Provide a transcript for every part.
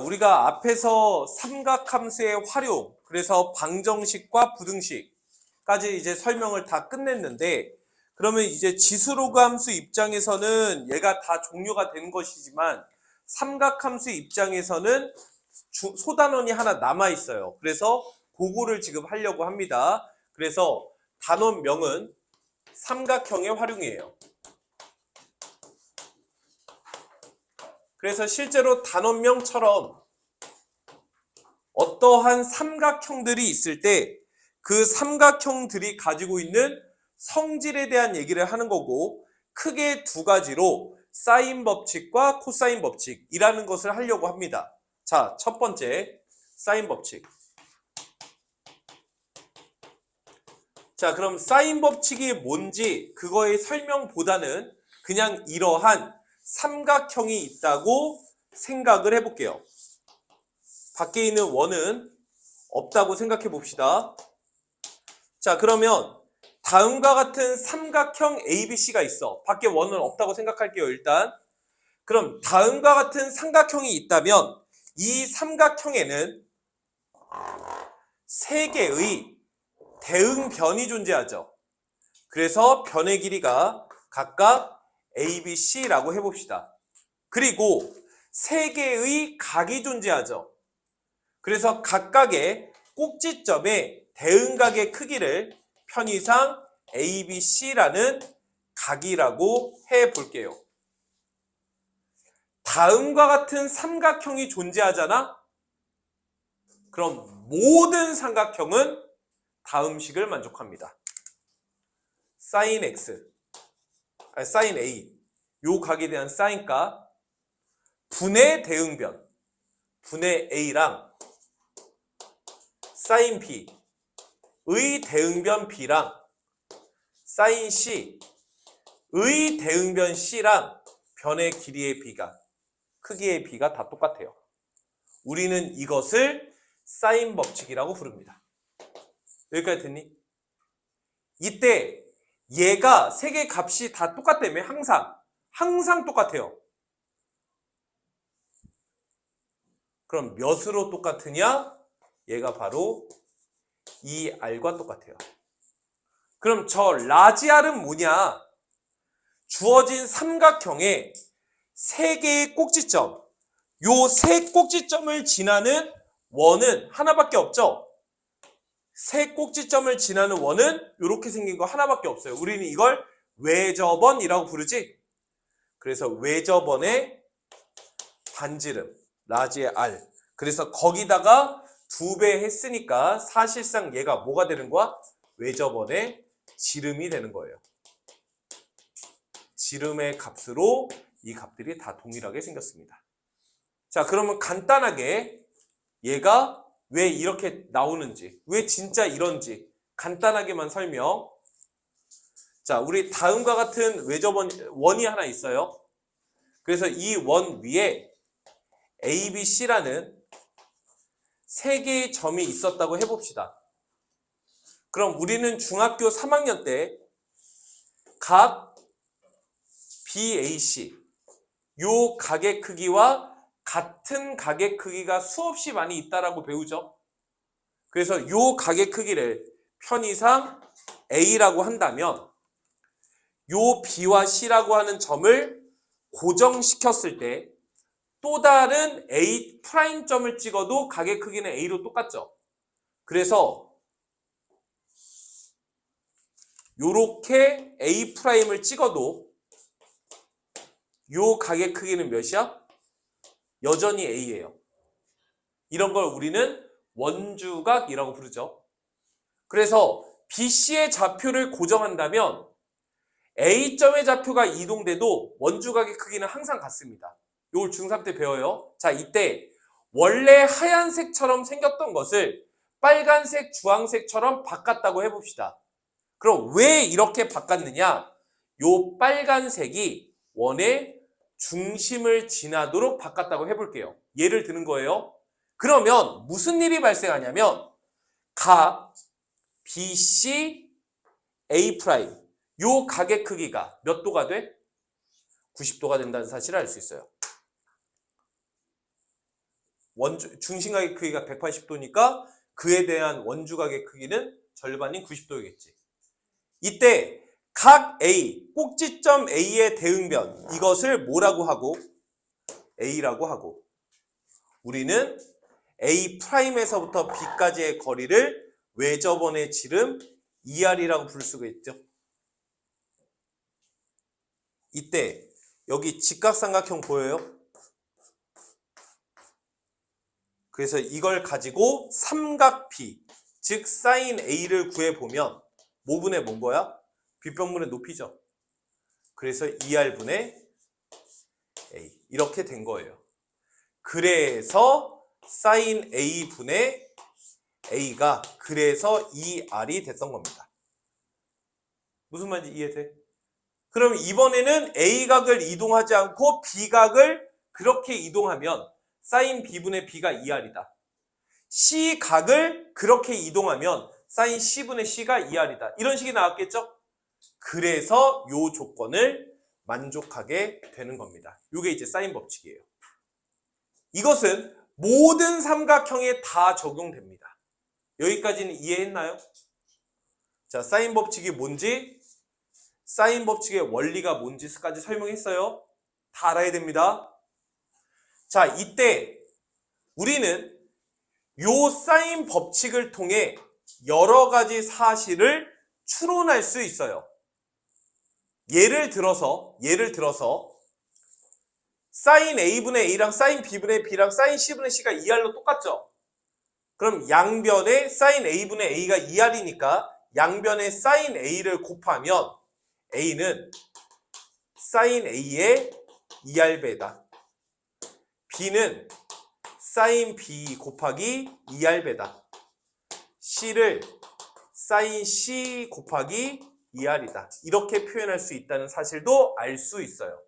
우리가 앞에서 삼각함수의 활용, 그래서 방정식과 부등식까지 이제 설명을 다 끝냈는데, 그러면 이제 지수로그 함수 입장에서는 얘가 다 종료가 된 것이지만 삼각함수 입장에서는 소단원이 하나 남아 있어요. 그래서 그거를 지금 하려고 합니다. 그래서 단원명은 삼각형의 활용이에요. 그래서 실제로 단원명처럼 어떠한 삼각형들이 있을 때 그 삼각형들이 가지고 있는 성질에 대한 얘기를 하는 거고, 크게 두 가지로 사인 법칙과 코사인 법칙이라는 것을 하려고 합니다. 자, 첫 번째 사인 법칙. 자, 그럼 사인 법칙이 뭔지 그거의 설명보다는 그냥 이러한 삼각형이 있다고 생각을 해볼게요. 밖에 있는 원은 없다고 생각해 봅시다. 자, 그러면 다음과 같은 삼각형 ABC가 있어. 밖에 원은 없다고 생각할게요, 일단. 그럼 다음과 같은 삼각형이 있다면 이 삼각형에는 세 개의 대응변이 존재하죠. 그래서 변의 길이가 각각 ABC라고 해봅시다. 그리고 세 개의 각이 존재하죠. 그래서 각각의 꼭지점의 대응각의 크기를 편의상 ABC라는 각이라고 해볼게요. 다음과 같은 삼각형이 존재하잖아? 그럼 모든 삼각형은 다음 식을 만족합니다. sin x, sin a, 요 각에 대한 사인값, 분의 대응변, 분의 a랑 sin b, 의 대응변 b랑 sin c, 의 대응변 c랑 변의 길이의 b가, 크기의 b가 다 똑같아요. 우리는 이것을 사인 법칙이라고 부릅니다. 여기까지 됐니? 이때 얘가 세 개의 값이 다 똑같다며. 항상 똑같아요. 그럼 몇으로 똑같으냐? 얘가 바로 이 R과 똑같아요. 그럼 저 라지 R은 뭐냐? 주어진 삼각형에 세 개의 꼭지점, 요 세 꼭지점을 지나는 원은 하나밖에 없죠? 세 꼭지점을 지나는 원은 이렇게 생긴 거 하나밖에 없어요. 우리는 이걸 외접원이라고 부르지? 그래서 외접원의 반지름, 라지 R. 그래서 거기다가 2배 했으니까 사실상 얘가 뭐가 되는 거야? 외접원의 지름이 되는 거예요. 지름의 값으로 이 값들이 다 동일하게 생겼습니다. 자, 그러면 간단하게 얘가 왜 이렇게 나오는지, 왜 진짜 이런지 간단하게만 설명. 자, 우리 다음과 같은 외접원 원이 하나 있어요. 그래서 이 원 위에 ABC라는 세 개의 점이 있었다고 해봅시다. 그럼 우리는 중학교 3학년 때 각 BAC, 요 각의 크기와 같은 각의 크기가 수없이 많이 있다라고 배우죠. 그래서 요 각의 크기를 편의상 A라고 한다면 요 B와 C라고 하는 점을 고정시켰을 때 또 다른 A 프라임점을 찍어도 각의 크기는 A로 똑같죠. 그래서 요렇게 A 프라임을 찍어도 요 각의 크기는 몇이야? 여전히 A예요. 이런 걸 우리는 원주각이라고 부르죠. 그래서 BC의 좌표를 고정한다면 A점의 좌표가 이동돼도 원주각의 크기는 항상 같습니다. 이걸 중3 때 배워요. 자, 이때 원래 하얀색처럼 생겼던 것을 빨간색, 주황색처럼 바꿨다고 해봅시다. 그럼 왜 이렇게 바꿨느냐? 요 빨간색이 원의 중심을 지나도록 바꿨다고 해볼게요. 예를 드는 거예요. 그러면 무슨 일이 발생하냐면 각 BC A 프라임, 요 각의 크기가 몇 도가 돼? 90도가 된다는 사실을 알 수 있어요. 중심각의 크기가 180도니까 그에 대한 원주각의 크기는 절반인 90도이겠지. 이때 각 A, 꼭지점 A의 대응변, 이것을 뭐라고 하고? A라고 하고, 우리는 A'에서부터 B까지의 거리를 외접원의 지름 2R이라고 부를 수가 있죠. 이때 여기 직각삼각형 보여요? 그래서 이걸 가지고 삼각 B, 즉 사인 A를 구해보면 뭐분의 뭔 거야? 빗변분의 높이죠. 그래서 2R분의 A 이렇게 된 거예요. 그래서 사인 A분의 A가 그래서 2R이 됐던 겁니다. 무슨 말인지 이해돼? 그럼 이번에는 A각을 이동하지 않고 B각을 그렇게 이동하면 사인 B분의 B가 2R이다. C각을 그렇게 이동하면 사인 C분의 C가 2R이다. 이런 식이 나왔겠죠? 그래서 이 조건을 만족하게 되는 겁니다. 이게 이제 사인 법칙이에요. 이것은 모든 삼각형에 다 적용됩니다. 여기까지는 이해했나요? 자, 사인 법칙이 뭔지, 사인 법칙의 원리가 뭔지까지 설명했어요. 다 알아야 됩니다. 자, 이때 우리는 요 사인 법칙을 통해 여러 가지 사실을 추론할 수 있어요. 예를 들어서 사인 A분의 A랑 사인 B분의 B랑 사인 C분의 C가 2R로 똑같죠? 그럼 양변에 사인 A분의 A가 2R이니까 양변에 사인 A를 곱하면 A는 사인 A의 2R배다. B는 사인 B 곱하기 2R배다. C를 사인 C 곱하기 2R이다. 이렇게 표현할 수 있다는 사실도 알 수 있어요.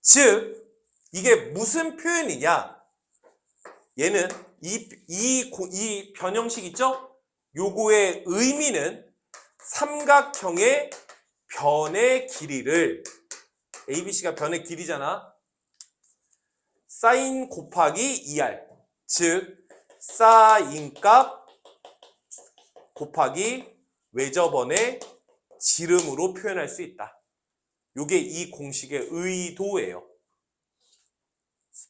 즉, 이게 무슨 표현이냐? 얘는 이 변형식 있죠? 요거의 의미는 삼각형의 변의 길이를, ABC가 변의 길이잖아. 사인 곱하기 2R, 즉 사인값 곱하기 외접원의 지름으로 표현할 수 있다. 요게 이 공식의 의도예요.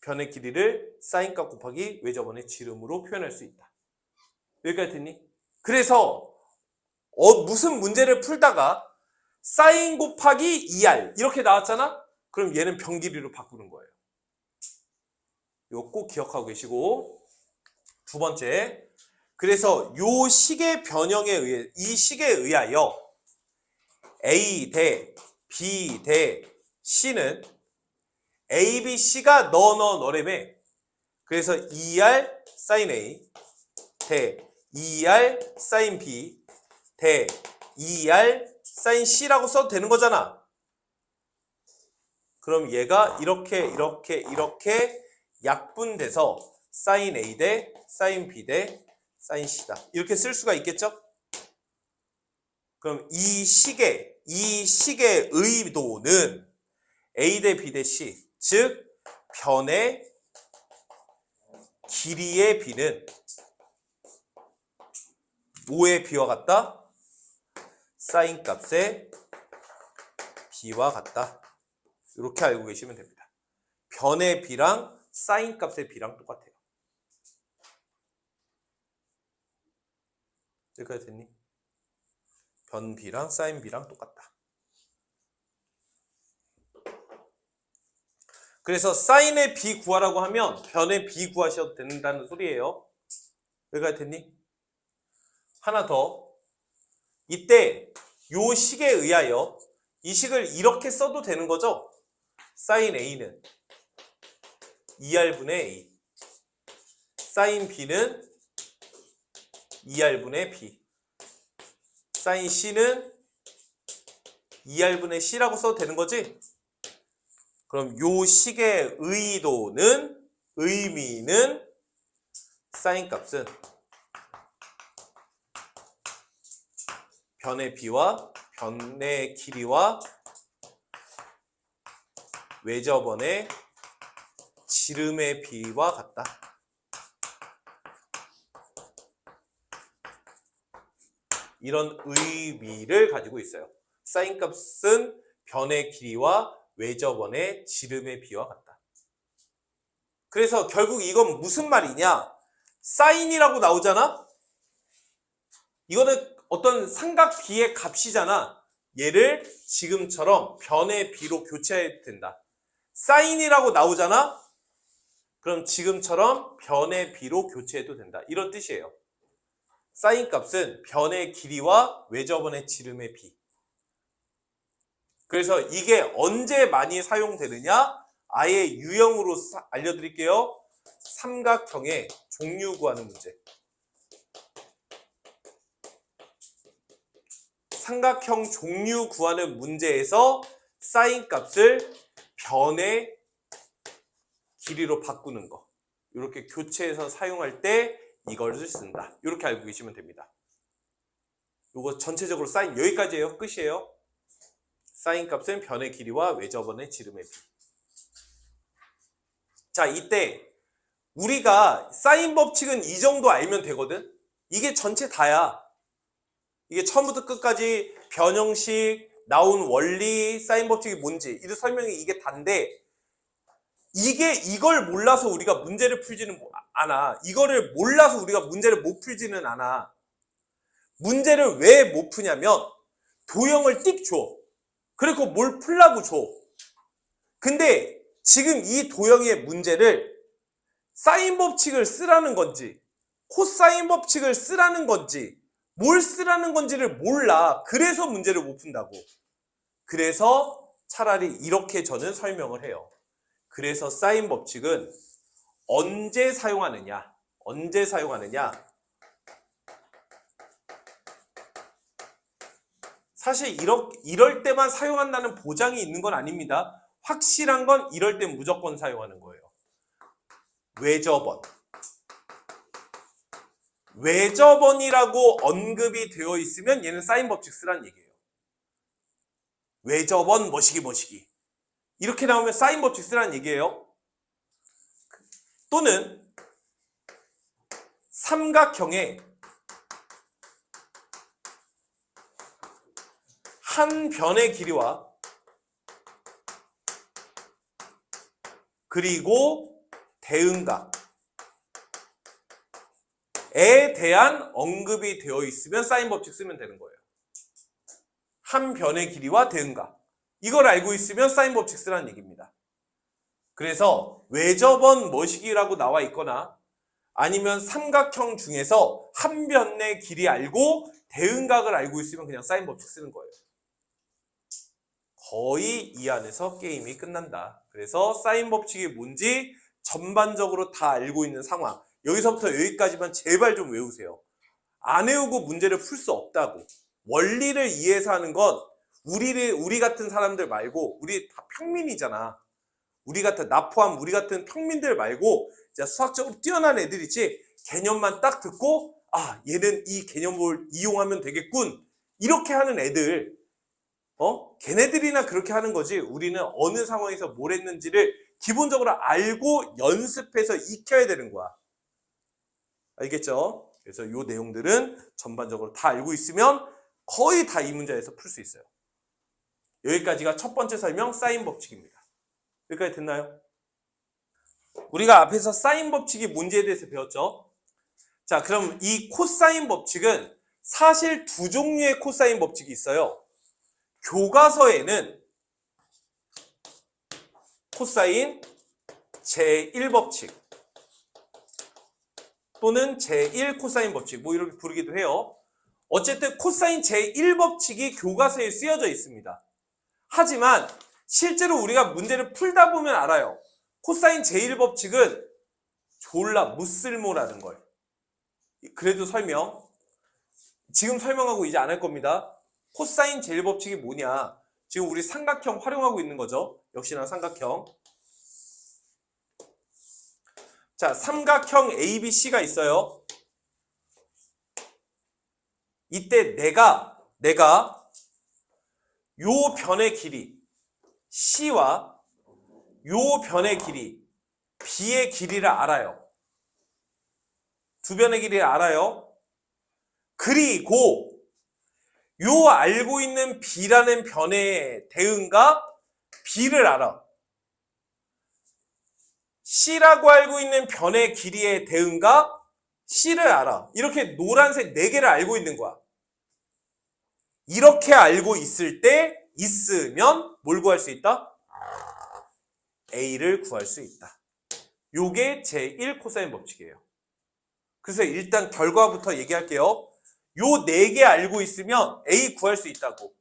변의 길이를 사인값 곱하기 외접원의 지름으로 표현할 수 있다. 여기까지 됐니? 그래서 무슨 문제를 풀다가 사인 곱하기 2R 이렇게 나왔잖아? 그럼 얘는 변 길이로 바꾸는 거예요. 이거 꼭 기억하고 계시고, 두 번째, 그래서 요 식의 변형에 의해, 이 식에 의하여 A 대 B 대 C는 A, B, C가 너래매. 그래서 2R 사인 A 대 2R 사인 B 대 2R 사인 C라고 써도 되는 거잖아. 그럼 얘가 이렇게 약분돼서 사인 A 대 사인 B 대 사인 C다. 이렇게 쓸 수가 있겠죠? 그럼 이 식의 의도는 A 대 B 대 C, 즉 변의 길이의 B는 뭐의 B와 같다? 사인 값의 B와 같다. 이렇게 알고 계시면 됩니다. 변의 B랑 사인 값의 B랑 똑같아요. 여기까지 됐니? 변 B랑 사인 B랑 똑같다. 그래서 사인의 B 구하라고 하면 변의 B 구하셔도 된다는 소리예요. 여기까지 됐니? 하나 더. 이때 요 식에 의하여 이 식을 이렇게 써도 되는 거죠? 사인 A는 2R분의 A, 사인 B는 2R분의 B, 사인 C는 2R분의 C라고 써도 되는 거지? 그럼 요 식의 의미는 사인 값은 변의 B와 변의 길이와 외접원의 지름의 B와 같다. 이런 의미를 가지고 있어요. 사인 값은 변의 길이와 외접원의 지름의 비와 같다. 그래서 결국 이건 무슨 말이냐? 사인이라고 나오잖아? 이거는 어떤 삼각 B의 값이잖아. 얘를 지금처럼 변의 B로 교체해야 된다. 사인이라고 나오잖아? 그럼 지금처럼 변의 B로 교체해도 된다. 이런 뜻이에요. 사인 값은 변의 길이와 외접원의 지름의 비. 그래서 이게 언제 많이 사용되느냐? 아예 유형으로 알려드릴게요. 삼각형의 종류 구하는 문제. 삼각형 종류 구하는 문제에서 사인 값을 변의 길이로 바꾸는 거. 이렇게 교체해서 사용할 때 이걸 쓴다. 이렇게 알고 계시면 됩니다. 이거 전체적으로 사인 여기까지예요. 끝이에요. 사인 값은 변의 길이와 외접원의 지름의 비. 자, 이때 우리가 사인 법칙은 이 정도 알면 되거든. 이게 전체 다야. 이게 처음부터 끝까지 변형식, 나온 원리, 사인 법칙이 뭔지 이 설명이 이게 단데 이걸 몰라서 우리가 문제를 풀지는 않아. 이거를 몰라서 우리가 문제를 못 풀지는 않아. 문제를 왜 못 푸냐면 도형을 띡 줘. 그리고 뭘 풀라고 줘. 근데 지금 이 도형의 문제를 사인 법칙을 쓰라는 건지 코사인 법칙을 쓰라는 건지 뭘 쓰라는 건지를 몰라. 그래서 문제를 못 푼다고. 그래서 차라리 이렇게 저는 설명을 해요. 그래서 사인 법칙은 언제 사용하느냐? 언제 사용하느냐? 사실 이럴 때만 사용한다는 보장이 있는 건 아닙니다. 확실한 건 이럴 땐 무조건 사용하는 거예요. 외접원. 외접원이라고 언급이 되어 있으면 얘는 사인 법칙 쓰라는 얘기예요. 외접원 뭐시기. 이렇게 나오면 사인 법칙 쓰라는 얘기예요. 또는 삼각형의 한 변의 길이와 그리고 대응각에 대한 언급이 되어 있으면 사인 법칙 쓰면 되는 거예요. 한 변의 길이와 대응각. 이걸 알고 있으면 사인 법칙 쓰라는 얘기입니다. 그래서 외접원 뭐시기라고 나와 있거나 아니면 삼각형 중에서 한 변의 길이 알고 대응각을 알고 있으면 그냥 사인 법칙 쓰는 거예요. 거의 이 안에서 게임이 끝난다. 그래서 사인 법칙이 뭔지 전반적으로 다 알고 있는 상황. 여기서부터 여기까지만 제발 좀 외우세요. 안 외우고 문제를 풀 수 없다고. 원리를 이해해서 하는 건 우리 같은 사람들 말고 우리 다 평민이잖아. 나 포함 우리 같은 평민들 말고 진짜 수학적으로 뛰어난 애들이지 개념만 딱 듣고 얘는 이 개념을 이용하면 되겠군. 이렇게 하는 애들 걔네들이나 그렇게 하는 거지. 우리는 어느 상황에서 뭘 했는지를 기본적으로 알고 연습해서 익혀야 되는 거야. 알겠죠? 그래서 이 내용들은 전반적으로 다 알고 있으면 거의 다 이 문제에서 풀 수 있어요. 여기까지가 첫 번째 설명 사인 법칙입니다. 여기까지 됐나요? 우리가 앞에서 사인 법칙이 뭔지에 대해서 배웠죠? 자, 그럼 이 코사인 법칙은 사실 두 종류의 코사인 법칙이 있어요. 교과서에는 코사인 제1법칙 또는 제1 코사인 법칙 뭐 이렇게 부르기도 해요. 어쨌든 코사인 제1법칙이 교과서에 쓰여져 있습니다. 하지만 실제로 우리가 문제를 풀다 보면 알아요. 코사인 제1법칙은 졸라 무쓸모라는 걸. 그래도 지금 설명하고 이제 안 할 겁니다. 코사인 제1법칙이 뭐냐? 지금 우리 삼각형 활용하고 있는 거죠. 역시나 삼각형. 자, 삼각형 ABC가 있어요. 이때 내가 요 변의 길이 C와 요 변의 길이 B의 길이를 알아요. 두 변의 길이를 알아요. 그리고 요 알고 있는 B라는 변의 대응과 B를 알아. C라고 알고 있는 변의 길이의 대응과 C를 알아. 이렇게 노란색 4개를 알고 있는 거야. 이렇게 알고 있으면 뭘 구할 수 있다? A를 구할 수 있다. 요게 제1 코사인 법칙이에요. 그래서 일단 결과부터 얘기할게요. 요 4개 알고 있으면 A 구할 수 있다고.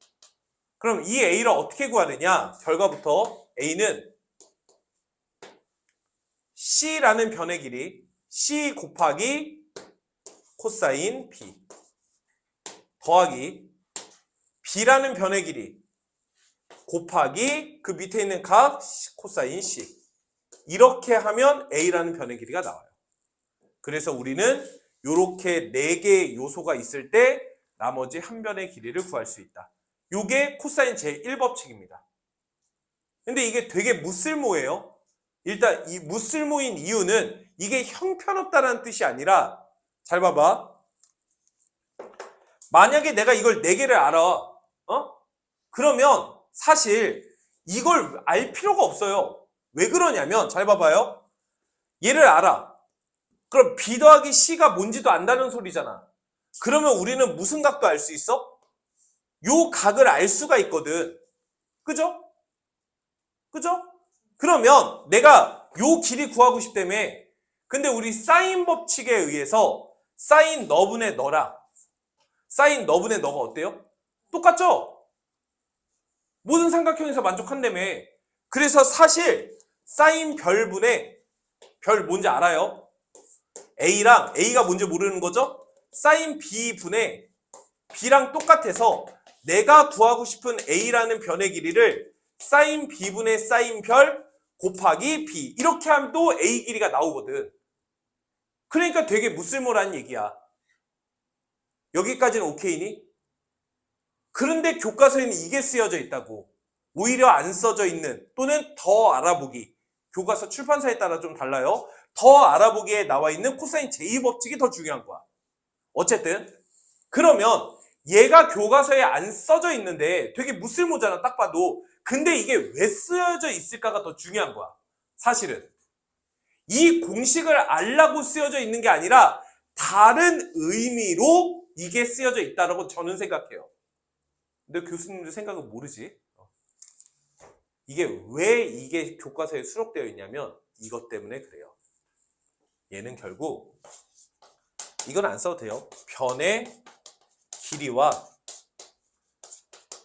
그럼 이 A를 어떻게 구하느냐? 결과부터 A는 C라는 변의 길이 C 곱하기 코사인 B 더하기 B라는 변의 길이 곱하기 그 밑에 있는 각 코사인 C 이렇게 하면 A라는 변의 길이가 나와요. 그래서 우리는 이렇게 4개의 요소가 있을 때 나머지 한 변의 길이를 구할 수 있다. 이게 코사인 제1법칙입니다. 근데 이게 되게 무쓸모예요. 일단 이 무쓸모인 이유는 이게 형편없다는 뜻이 아니라 잘 봐봐. 만약에 내가 이걸 4개를 알아. 그러면 사실 이걸 알 필요가 없어요. 왜 그러냐면 잘 봐봐요. 얘를 알아. 그럼 B 더하기 C가 뭔지도 안다는 소리잖아. 그러면 우리는 무슨 각도 알 수 있어? 요 각을 알 수가 있거든. 그죠? 그죠? 그러면 내가 요 길이 구하고 싶다며. 근데 우리 사인 법칙에 의해서 사인 너분의 너랑 사인 너분의 너가 어때요? 똑같죠? 모든 삼각형에서 만족한다며. 그래서 사실 사인 별분의 별 뭔지 알아요? A랑 A가 뭔지 모르는 거죠? 사인 B분의 B랑 똑같아서 내가 구하고 싶은 A라는 변의 길이를 사인 B분의 사인 별 곱하기 B 이렇게 하면 또 A 길이가 나오거든. 그러니까 되게 무쓸모라는 얘기야. 여기까지는 오케이니? 그런데 교과서에는 이게 쓰여져 있다고. 오히려 안 써져 있는 또는 더 알아보기. 교과서 출판사에 따라 좀 달라요. 더 알아보기에 나와 있는 코사인 제2법칙이 더 중요한 거야. 어쨌든 그러면 얘가 교과서에 안 써져 있는데 되게 무쓸모잖아 딱 봐도. 근데 이게 왜 쓰여져 있을까가 더 중요한 거야. 사실은 이 공식을 알라고 쓰여져 있는 게 아니라 다른 의미로 이게 쓰여져 있다라고 저는 생각해요. 근데 교수님들 생각은 모르지. 이게 왜 이게 교과서에 수록되어 있냐면 이것 때문에 그래요. 얘는 결국 이건 안 써도 돼요. 변의 길이와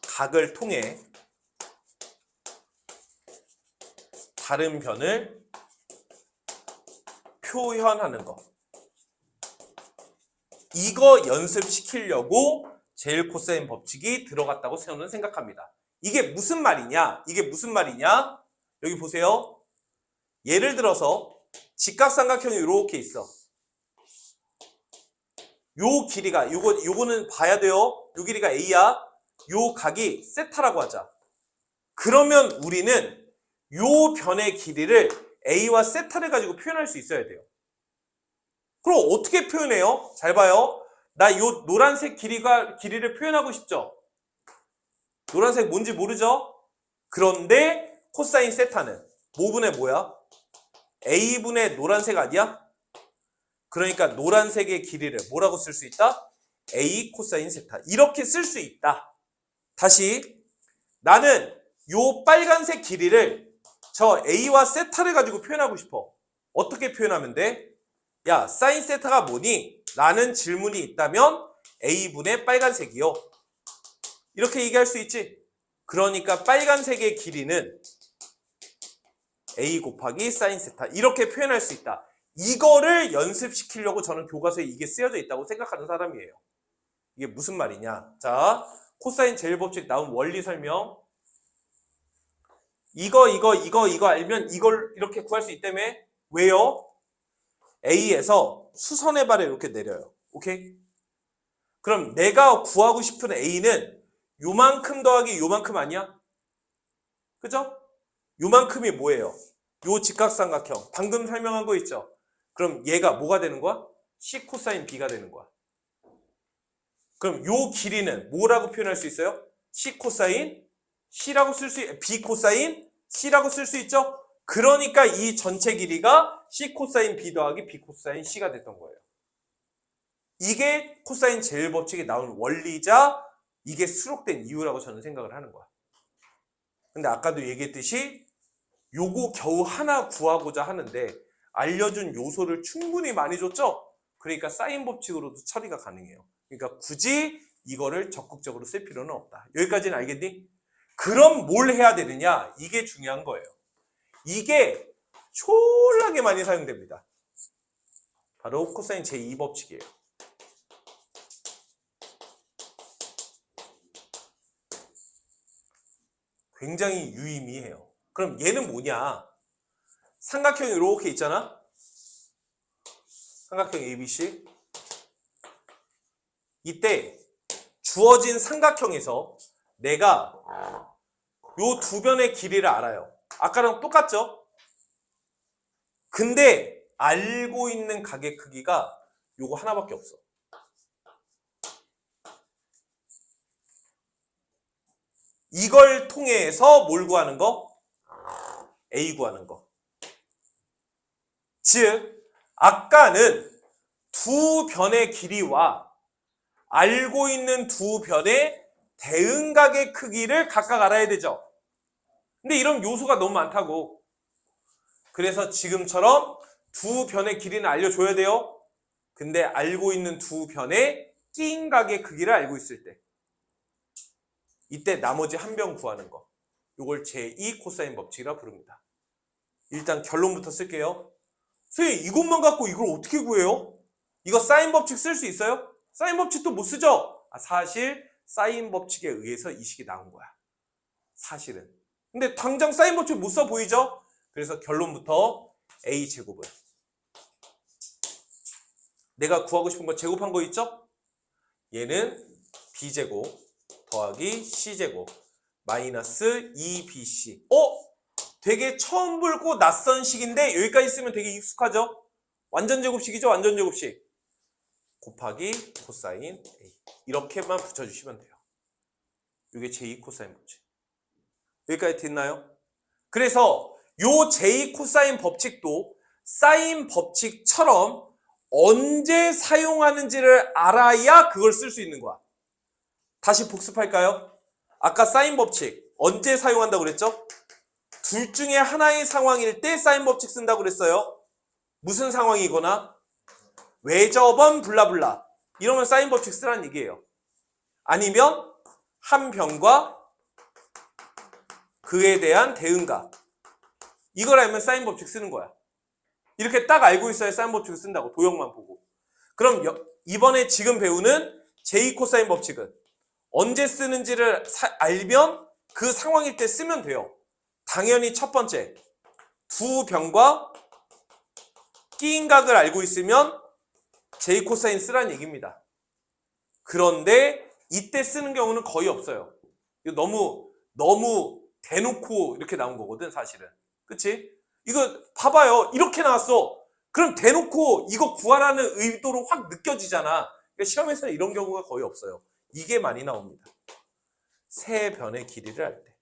각을 통해 다른 변을 표현하는 거. 이거 연습시키려고 제일 코사인 법칙이 들어갔다고 저는 생각합니다. 이게 무슨 말이냐? 여기 보세요. 예를 들어서 직각삼각형이 이렇게 있어. 요 길이가 요거는 봐야 돼요. 요 길이가 A야. 요 각이 세타라고 하자. 그러면 우리는 요 변의 길이를 A와 세타를 가지고 표현할 수 있어야 돼요. 그럼 어떻게 표현해요? 잘 봐요. 나 요 노란색 길이를 표현하고 싶죠? 노란색 뭔지 모르죠? 그런데 코사인 세타는 뭐분의 뭐야? A분의 노란색 아니야? 그러니까 노란색의 길이를 뭐라고 쓸 수 있다? A 코사인 세타. 이렇게 쓸 수 있다. 다시 나는 요 빨간색 길이를 저 A와 세타를 가지고 표현하고 싶어. 어떻게 표현하면 돼? 야, 사인 세타가 뭐니? 라는 질문이 있다면 A분의 빨간색이요. 이렇게 얘기할 수 있지. 그러니까 빨간색의 길이는 A 곱하기 사인 세타. 이렇게 표현할 수 있다. 이거를 연습시키려고 저는 교과서에 이게 쓰여져 있다고 생각하는 사람이에요. 이게 무슨 말이냐? 자, 코사인 제일법칙 나온 원리 설명. 이거 알면 이걸 이렇게 구할 수 있다며? 왜요? A에서 수선의 발을 이렇게 내려요. 오케이? 그럼 내가 구하고 싶은 A는 요만큼 더하기 요만큼 아니야? 그죠? 요만큼이 뭐예요? 요 직각삼각형. 방금 설명한 거 있죠? 그럼 얘가 뭐가 되는 거야? C 코사인 B가 되는 거야. 그럼 요 길이는 뭐라고 표현할 수 있어요? C 코사인 C라고 쓸 수, B 코사인 C라고 쓸 수 있죠? 그러니까 이 전체 길이가 C 코사인 B 더하기 B 코사인 C가 됐던 거예요. 이게 코사인 제일 법칙에 나온 원리자 이게 수록된 이유라고 저는 생각을 하는 거야. 근데 아까도 얘기했듯이 요거 겨우 하나 구하고자 하는데 알려준 요소를 충분히 많이 줬죠? 그러니까 사인 법칙으로도 처리가 가능해요. 그러니까 굳이 이거를 적극적으로 쓸 필요는 없다. 여기까지는 알겠니? 그럼 뭘 해야 되느냐? 이게 중요한 거예요. 이게 졸라게 많이 사용됩니다. 바로 코사인 제2법칙이에요. 굉장히 유의미해요. 그럼 얘는 뭐냐? 삼각형이 이렇게 있잖아? 삼각형 ABC. 이때 주어진 삼각형에서 내가 요 두 변의 길이를 알아요. 아까랑 똑같죠? 근데 알고 있는 각의 크기가 요거 하나밖에 없어. 이걸 통해서 뭘 구하는 거? A 구하는 거. 즉, 아까는 두 변의 길이와 알고 있는 두 변의 대응각의 크기를 각각 알아야 되죠. 근데 이런 요소가 너무 많다고. 그래서 지금처럼 두 변의 길이는 알려줘야 돼요. 근데 알고 있는 두 변의 끼인 각의 크기를 알고 있을 때 이때 나머지 한 변 구하는 거. 이걸 제2 코사인 법칙이라 부릅니다. 일단 결론부터 쓸게요. 선생님 이것만 갖고 이걸 어떻게 구해요? 이거 사인 법칙 쓸 수 있어요? 사인 법칙도 못 쓰죠? 사실 사인 법칙에 의해서 이 식이 나온 거야. 사실은. 근데 당장 사인 법칙 못 써 보이죠? 그래서 결론부터 A제곱은 내가 구하고 싶은 거 제곱한 거 있죠? 얘는 B제곱 더하기 C제곱 마이너스 2BC. 되게 처음 보고 낯선 식인데 여기까지 쓰면 되게 익숙하죠? 완전 제곱식이죠? 완전 제곱식. 곱하기 코사인 A. 이렇게만 붙여주시면 돼요. 이게 제2 코사인 법칙. 여기까지 됐나요? 그래서 요 제2 코사인 법칙도 사인 법칙처럼 언제 사용하는지를 알아야 그걸 쓸 수 있는 거야. 다시 복습할까요? 아까 사인 법칙 언제 사용한다고 그랬죠? 둘 중에 하나의 상황일 때 사인 법칙 쓴다고 그랬어요. 무슨 상황이거나 외접원 블라블라 이러면 사인 법칙 쓰라는 얘기예요. 아니면 한 변과 그에 대한 대응각 이걸 알면 사인 법칙 쓰는 거야. 이렇게 딱 알고 있어야 사인 법칙을 쓴다고. 도형만 보고. 그럼 이번에 지금 배우는 제2 코사인 법칙은 언제 쓰는지를 알면 그 상황일 때 쓰면 돼요. 당연히 첫 번째 두 변과 끼인 각을 알고 있으면 제2 코사인 쓰라는 얘기입니다. 그런데 이때 쓰는 경우는 거의 없어요. 이거 너무 대놓고 이렇게 나온 거거든 사실은. 그치? 이거 봐봐요. 이렇게 나왔어. 그럼 대놓고 이거 구하라는 의도로 확 느껴지잖아. 그러니까 시험에서는 이런 경우가 거의 없어요. 이게 많이 나옵니다. 세 변의 길이를 알 때.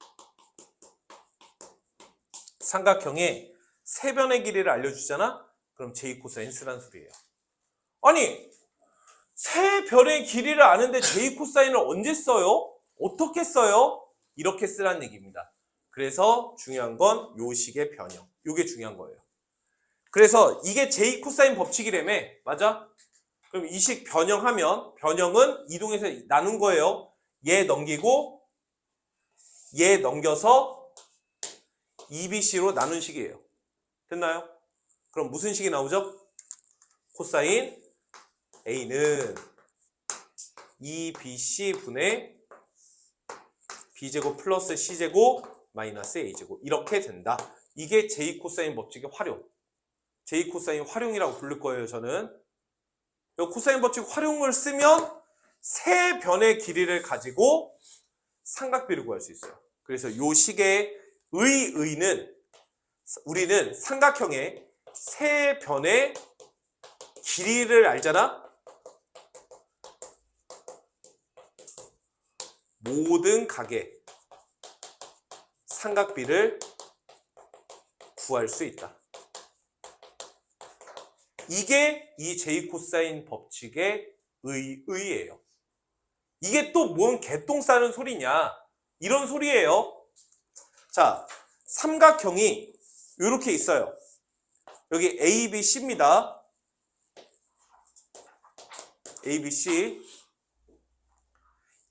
삼각형의 세 변의 길이를 알려주잖아? 그럼 제2 코사인 쓰란 소리예요. 아니 세 변의 길이를 아는데 제2 코사인을 언제 써요? 어떻게 써요? 이렇게 쓰란 얘기입니다. 그래서 중요한 건 요 식의 변형. 요게 중요한 거예요. 그래서 이게 제2 코사인 법칙이라며. 맞아? 그럼 이 식 변형하면 변형은 이동해서 나눈 거예요. 얘 넘기고 얘 넘겨서 2BC로 나눈 식이에요. 됐나요? 그럼 무슨 식이 나오죠? 코사인 A는 2BC분의 B제곱 플러스 C제곱 마이너스 A제곱 이렇게 된다. 이게 제2 코사인 법칙의 활용. 제2 코사인 활용이라고 부를 거예요. 저는. 이 코사인 법칙 활용을 쓰면 세 변의 길이를 가지고 삼각비를 구할 수 있어요. 그래서 이 식의 의는 우리는 삼각형의 세 변의 길이를 알잖아? 모든 각의 삼각비를 구할 수 있다. 이게 이 제이 코사인 법칙의 의의예요. 이게 또 뭔 개똥 싸는 소리냐, 이런 소리예요. 자, 삼각형이 이렇게 있어요. 여기 A, B, C입니다. A, B, C.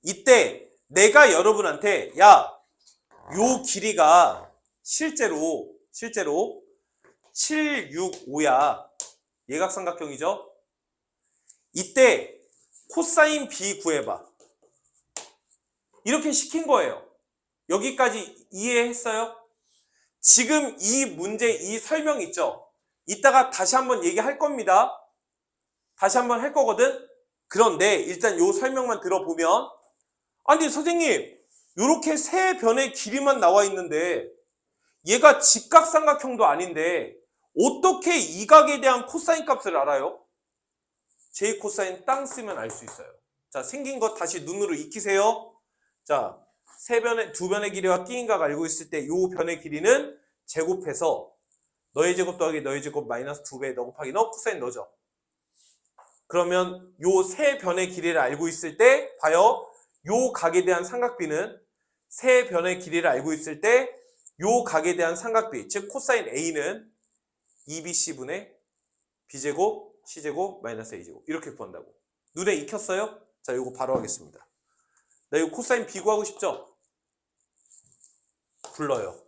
이때 내가 여러분한테 야, 요 길이가 실제로 7, 6, 5야. 예각삼각형이죠. 이때 코사인 B 구해봐. 이렇게 시킨 거예요. 여기까지 이해했어요? 지금 이 문제, 이 설명 있죠? 이따가 다시 한번 얘기할 겁니다. 다시 한번 할 거거든? 그런데 일단 요 설명만 들어보면, 아니 선생님, 요렇게 세 변의 길이만 나와 있는데 얘가 직각삼각형도 아닌데 어떻게 이 각에 대한 코사인 값을 알아요? 제이 코사인 땅 쓰면 알 수 있어요. 자, 생긴 거 다시 눈으로 익히세요. 자, 두 변의 길이와 끼인 각 알고 있을 때 요 변의 길이는 제곱해서 너의 제곱 더하기 너의 제곱 마이너스 2배 너 곱하기 너 코사인 너죠. 그러면 요 세 변의 길이를 알고 있을 때 봐요. 요 각에 대한 삼각비는 세 변의 길이를 알고 있을 때 요 각에 대한 삼각비, 즉 코사인 A는 2BC분의 B제곱, C제곱, 마이너스 A제곱 이렇게 구한다고. 눈에 익혔어요? 자, 요거 바로 하겠습니다. 나 이거 코사인 B 구하고 싶죠? 불러요.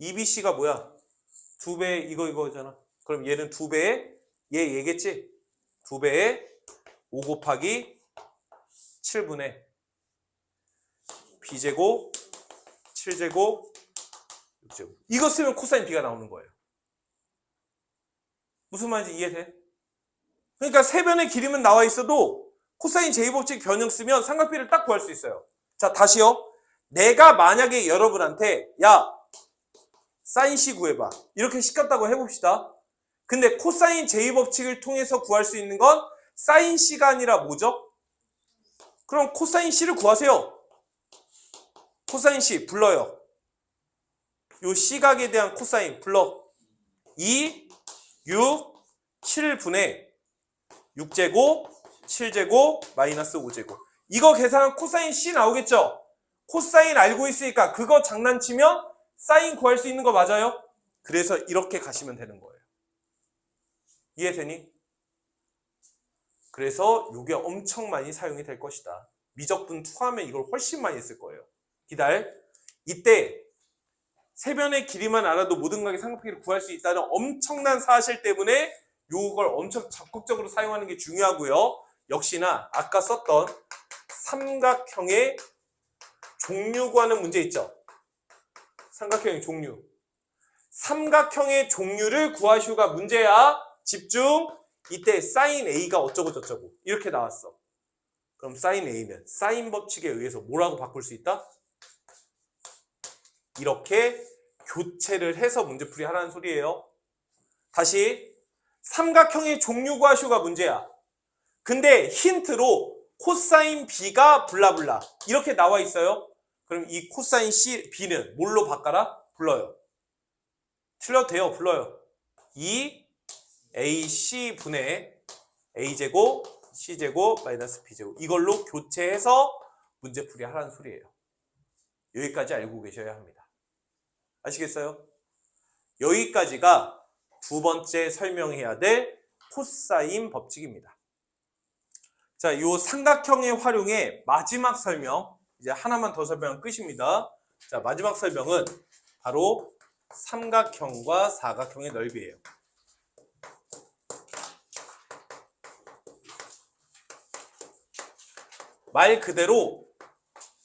2BC가 뭐야? 2배 이거잖아. 그럼 얘는 2배에 얘겠지? 2배에 5 곱하기 7분의 B제곱, 7제곱, 6제곱. 이거 쓰면 코사인 B가 나오는 거예요. 무슨 말인지 이해돼? 그러니까 세 변의 길이만 나와 있어도 코사인 제이법칙 변형 쓰면 삼각비를 딱 구할 수 있어요. 자, 다시요. 내가 만약에 여러분한테 야, 사인 C 구해봐. 이렇게 시켰다고 해봅시다. 근데 코사인 제이법칙을 통해서 구할 수 있는 건 사인 C가 아니라 뭐죠? 그럼 코사인 C를 구하세요. 코사인 C 불러요. 요 C각에 대한 코사인 불러. 2, 6, 7분의 6제곱, 7제곱, 마이너스 5제곱. 이거 계산하면 코사인 C 나오겠죠? 코사인 알고 있으니까 그거 장난치면 사인 구할 수 있는 거 맞아요? 그래서 이렇게 가시면 되는 거예요. 이해되니? 그래서 이게 엄청 많이 사용이 될 것이다. 미적분 투하면 이걸 훨씬 많이 쓸 거예요. 기다려. 이때 세 변의 길이만 알아도 모든 각의 삼각비를 구할 수 있다는 엄청난 사실 때문에 이걸 엄청 적극적으로 사용하는 게 중요하고요. 역시나 아까 썼던 삼각형의 종류 구하는 문제 있죠. 삼각형의 종류. 삼각형의 종류를 구하시오가 문제야. 집중. 이때 사인 A가 어쩌고 저쩌고 이렇게 나왔어. 그럼 사인 A는 사인 법칙에 의해서 뭐라고 바꿀 수 있다? 이렇게 교체를 해서 문제풀이 하라는 소리예요. 다시 삼각형의 종류 구하시오가 문제야. 근데 힌트로 코사인 B가 블라블라 이렇게 나와 있어요. 그럼 이 코사인 B는 뭘로 바꿔라? 불러요. 틀려도 돼요. 불러요. 2AC분의 A제곱, C제곱, 마이너스 B제곱 이걸로 교체해서 문제풀이 하라는 소리예요. 여기까지 알고 계셔야 합니다. 아시겠어요? 여기까지가 두 번째 설명해야 될 코사인 법칙입니다. 자, 이 삼각형의 활용의 마지막 설명, 이제 하나만 더 설명하면 끝입니다. 자, 마지막 설명은 바로 삼각형과 사각형의 넓이에요. 말 그대로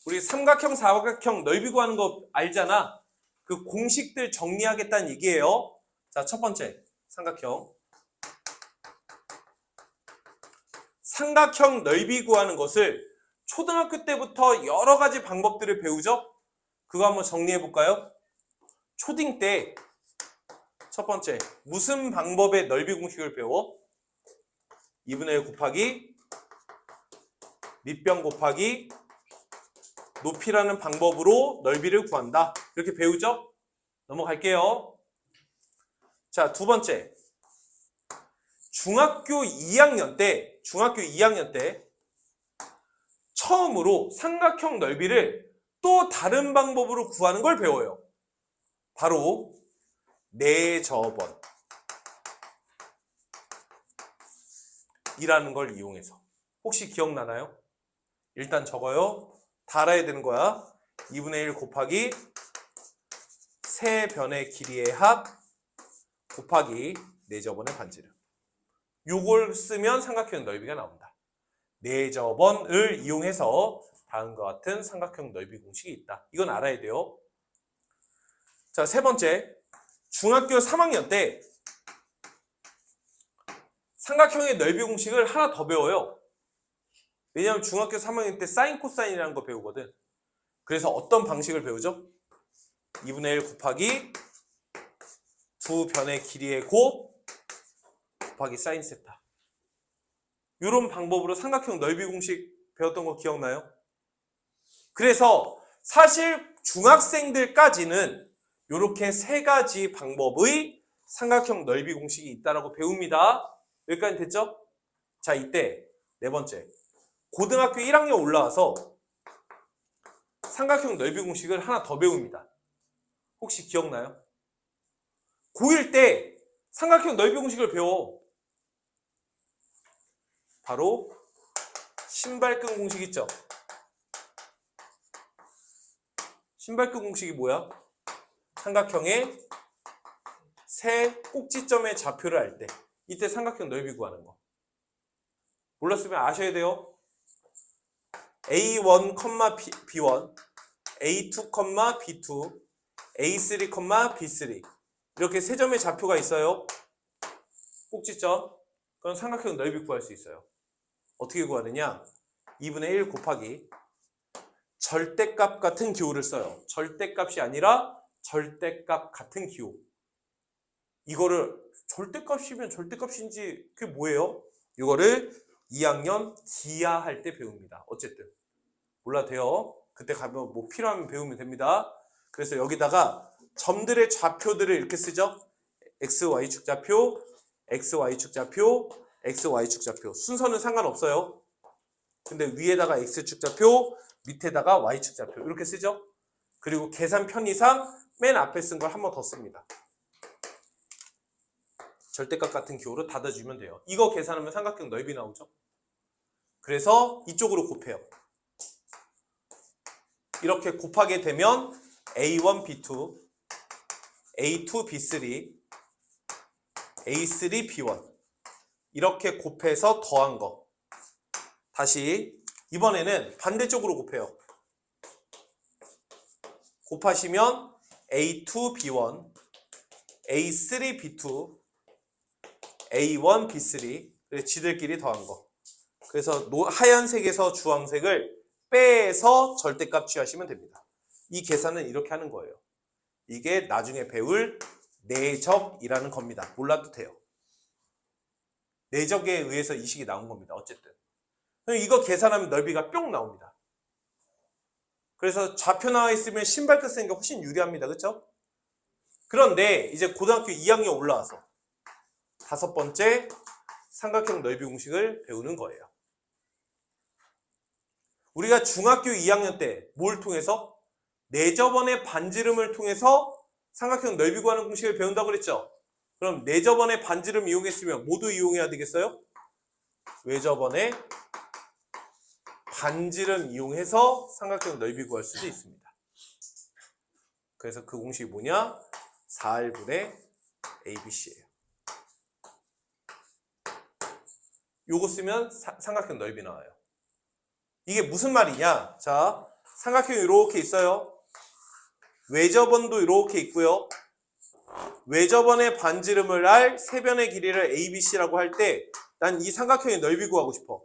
우리 삼각형, 사각형 넓이 구하는 거 알잖아. 그 공식들 정리하겠다는 얘기예요. 자, 첫 번째 삼각형. 삼각형 넓이 구하는 것을 초등학교 때부터 여러 가지 방법들을 배우죠? 그거 한번 정리해 볼까요? 초딩 때 첫 번째 무슨 방법의 넓이 공식을 배워? 2분의 1 곱하기 밑변 곱하기 높이라는 방법으로 넓이를 구한다. 이렇게 배우죠? 넘어갈게요. 자, 두 번째. 중학교 2학년 때 처음으로 삼각형 넓이를 또 다른 방법으로 구하는 걸 배워요. 바로 내접원 이라는 걸 이용해서. 혹시 기억나나요? 일단 적어요. 다 알아야 되는 거야. 2분의 1 곱하기 세 변의 길이의 합 곱하기 내접원의 반지름. 요걸 쓰면 삼각형 넓이가 나온다. 내접원을 이용해서 다음과 같은 삼각형 넓이 공식이 있다. 이건 알아야 돼요. 자, 세 번째. 중학교 3학년 때 삼각형의 넓이 공식을 하나 더 배워요. 왜냐하면 중학교 3학년 때 사인 코사인이라는 거 배우거든. 그래서 어떤 방식을 배우죠? 2분의 1 곱하기 두 변의 길이의 곱 곱하기 사인 세타. 이런 방법으로 삼각형 넓이 공식 배웠던 거 기억나요? 그래서 사실 중학생들까지는 이렇게 세 가지 방법의 삼각형 넓이 공식이 있다라고 배웁니다. 여기까지 됐죠? 자, 이때 네 번째. 고등학교 1학년 올라와서 삼각형 넓이 공식을 하나 더 배웁니다. 혹시 기억나요? 고1 때 삼각형 넓이 공식을 배워. 바로 신발끈 공식 있죠? 신발끈 공식이 뭐야? 삼각형의 세 꼭지점의 좌표를 알 때 이때 삼각형 넓이 구하는 거. 몰랐으면 아셔야 돼요. A1, B1, A2, B2, A3, B3 이렇게 세 점의 좌표가 있어요. 꼭지점. 그럼 삼각형 넓이 구할 수 있어요. 어떻게 구하느냐? 2분의 1 곱하기 절대값 같은 기호를 써요. 절대값이 아니라 절대값 같은 기호. 이거를 절대값이면 절대값인지 그게 뭐예요? 이거를 2학년 기하 할 때 배웁니다. 어쨌든 몰라도 돼요. 그때 가면 뭐 필요하면 배우면 됩니다. 그래서 여기다가 점들의 좌표들을 이렇게 쓰죠. x, y축 좌표, x, y축 좌표, x, y축 좌표. 순서는 상관없어요. 근데 위에다가 x축 좌표, 밑에다가 y축 좌표 이렇게 쓰죠. 그리고 계산 편의상 맨 앞에 쓴 걸 한 번 더 씁니다. 절대값 같은 기호로 닫아주면 돼요. 이거 계산하면 삼각형 넓이 나오죠. 그래서 이쪽으로 곱해요. 이렇게 곱하게 되면 A1, B2, A2, B3, A3, B1 이렇게 곱해서 더한 거. 다시 이번에는 반대쪽으로 곱해요. 곱하시면 A2, B1, A3, B2, A1, B3 그래서 지들끼리 더한 거. 그래서 하얀색에서 주황색을 빼서 절대값 취하시면 됩니다. 이 계산은 이렇게 하는 거예요. 이게 나중에 배울 내적이라는 겁니다. 몰라도 돼요. 내적에 의해서 이 식이 나온 겁니다. 어쨌든. 이거 계산하면 넓이가 뿅 나옵니다. 그래서 좌표 나와 있으면 신발끝 쓰는 게 훨씬 유리합니다. 그렇죠? 그런데 이제 고등학교 2학년 올라와서 다섯 번째 삼각형 넓이 공식을 배우는 거예요. 우리가 중학교 2학년 때 뭘 통해서? 내접원의 반지름을 통해서 삼각형 넓이 구하는 공식을 배운다고 그랬죠? 그럼 내접원의 반지름 이용했으면 모두 이용해야 되겠어요? 외접원의 반지름 이용해서 삼각형 넓이 구할 수도 있습니다. 그래서 그 공식이 뭐냐? 4R분의 ABC예요. 요거 쓰면 삼각형 넓이 나와요. 이게 무슨 말이냐? 자, 삼각형이 이렇게 있어요. 외접원도 이렇게 있고요. 외접원의 반지름을 알 세 변의 길이를 ABC라고 할 때 난 이 삼각형의 넓이 구하고 싶어.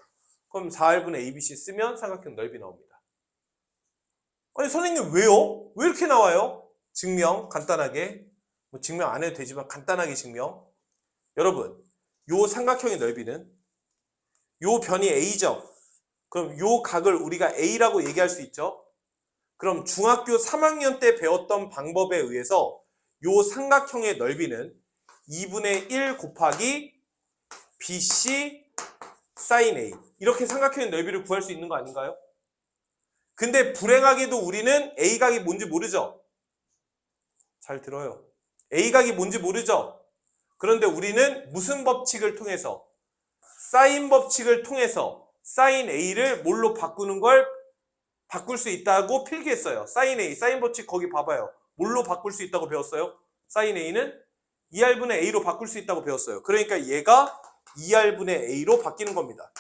그럼 4R분의 ABC 쓰면 삼각형 넓이 나옵니다. 아니 선생님 왜요? 왜 이렇게 나와요? 증명 간단하게. 뭐 증명 안 해도 되지만 간단하게 증명. 여러분, 요 삼각형의 넓이는 요 변이 A죠. 그럼 요 각을 우리가 A라고 얘기할 수 있죠. 그럼 중학교 3학년 때 배웠던 방법에 의해서 요 삼각형의 넓이는 2분의 1 곱하기 BC sin A, 이렇게 삼각형의 넓이를 구할 수 있는 거 아닌가요? 근데 불행하게도 우리는 A각이 뭔지 모르죠? 잘 들어요. A각이 뭔지 모르죠? 그런데 우리는 무슨 법칙을 통해서? 사인 법칙을 통해서 sin A를 뭘로 바꾸는 걸 바꿀 수 있다고 필기했어요. sin A, 사인 법칙 거기 봐봐요. 뭘로 바꿀 수 있다고 배웠어요? sin A는 2R분의 A로 바꿀 수 있다고 배웠어요. 그러니까 얘가 2R분의 A로 바뀌는 겁니다.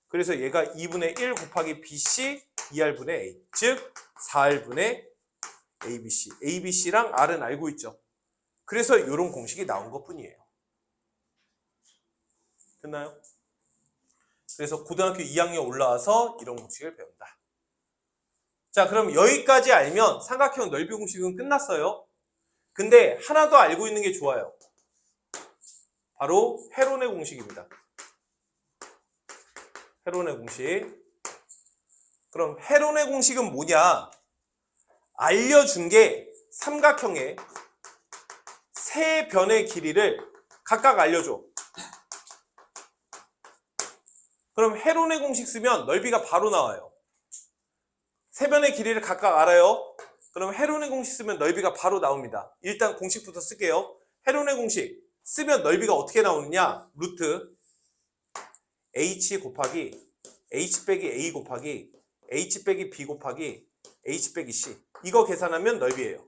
그래서 얘가 2분의 1 곱하기 BC 2R분의 A, 즉 4R분의 ABC. ABC랑 R은 알고 있죠. 그래서 이런 공식이 나온 것뿐이에요. 됐나요? 그래서 고등학교 2학년 올라와서 이런 공식을 배운다. 자, 그럼 여기까지 알면 삼각형 넓이 공식은 끝났어요. 근데 하나 더 알고 있는 게 좋아요. 바로 헤론의 공식입니다. 헤론의 공식. 그럼 헤론의 공식은 뭐냐? 알려준 게 삼각형의 세 변의 길이를 각각 알려줘. 그럼 헤론의 공식 쓰면 넓이가 바로 나와요. 세 변의 길이를 각각 알아요. 그럼 헤론의 공식 쓰면 넓이가 바로 나옵니다. 일단 공식부터 쓸게요. 헤론의 공식 쓰면 넓이가 어떻게 나오느냐? 루트 h 곱하기 h 빼기 a 곱하기 h 빼기 b 곱하기 h 빼기 c, 이거 계산하면 넓이에요.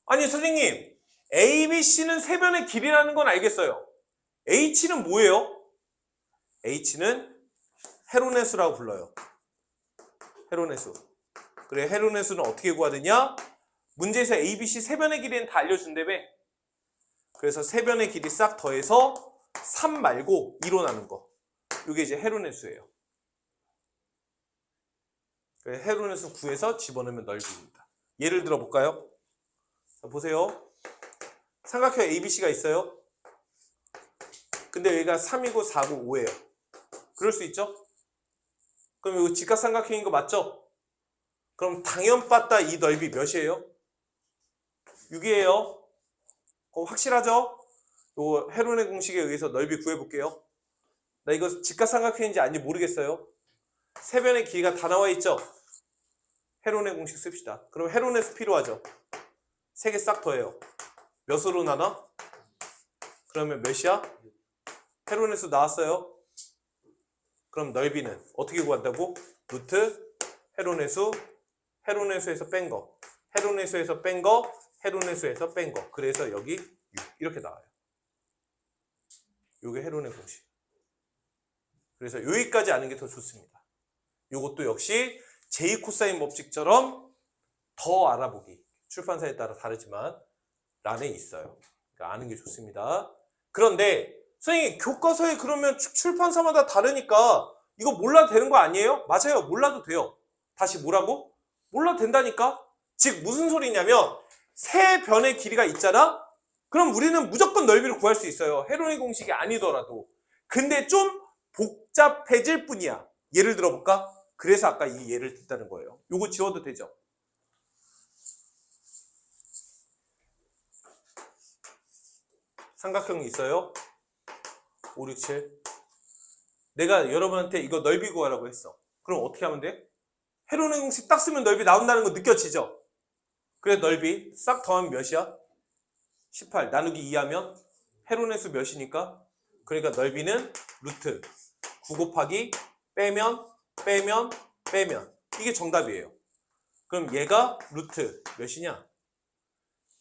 아니 선생님, a, b, c는 세 변의 길이라는 건 알겠어요. h는 뭐예요? h는 헤론의 수라고 불러요. 헤론의 수. 그래, 헤론의 수는 어떻게 구하느냐? 문제에서 a, b, c 세 변의 길이는 다 알려준다며. 그래서 세 변의 길이 싹 더해서 3 말고 2로 나눈 거, 이게 이제 헤론의 수예요. 헤론의 수 구해서 집어넣으면 넓이입니다. 예를 들어 볼까요? 자, 보세요. 삼각형 ABC가 있어요. 근데 여기가 3이고 4고 5예요. 그럴 수 있죠? 그럼 이거 직각삼각형인 거 맞죠? 그럼 당연받다 이 넓이 몇이에요? 6이에요. 확실하죠? 요 헤론의 공식에 의해서 넓이 구해볼게요. 나 이거 직각삼각형인지 아닌지 모르겠어요. 세 변의 길이가 다 나와 있죠? 헤론의 공식 씁시다. 그럼 헤론의 수 필요하죠? 세 개 싹 더해요. 몇으로 나눠? 그러면 몇이야? 헤론의 수 나왔어요? 그럼 넓이는 어떻게 구한다고? 루트 헤론의 수, 헤론의 수에서 뺀 거, 헤론의 수에서 뺀 거, 헤론의 수에서 뺀 거. 그래서 여기 6 이렇게 나와요. 요게 헤론의 공식. 그래서 여기까지 아는 게 더 좋습니다. 요것도 역시 제2 코사인 법칙처럼 더 알아보기. 출판사에 따라 다르지만 란에 있어요. 그러니까 아는 게 좋습니다. 그런데 선생님, 교과서에 그러면 출판사마다 다르니까 이거 몰라도 되는 거 아니에요? 맞아요. 몰라도 돼요. 다시 뭐라고? 몰라도 된다니까? 즉 무슨 소리냐면 세 변의 길이가 있잖아? 그럼 우리는 무조건 넓이를 구할 수 있어요. 헤론의 공식이 아니더라도. 근데 좀 복잡해질 뿐이야. 예를 들어볼까? 그래서 아까 이 예를 든다는 거예요. 요거 지워도 되죠? 삼각형이 있어요. 5, 6, 7. 내가 여러분한테 이거 넓이 구하라고 했어. 그럼 어떻게 하면 돼? 헤론의 공식 딱 쓰면 넓이 나온다는 거 느껴지죠? 그래, 넓이 싹 더하면 몇이야? 18 나누기 2 하면 헤론의 수 몇이니까? 그러니까 넓이는 루트 9 곱하기 빼면 이게 정답이에요. 그럼 얘가 루트 몇이냐?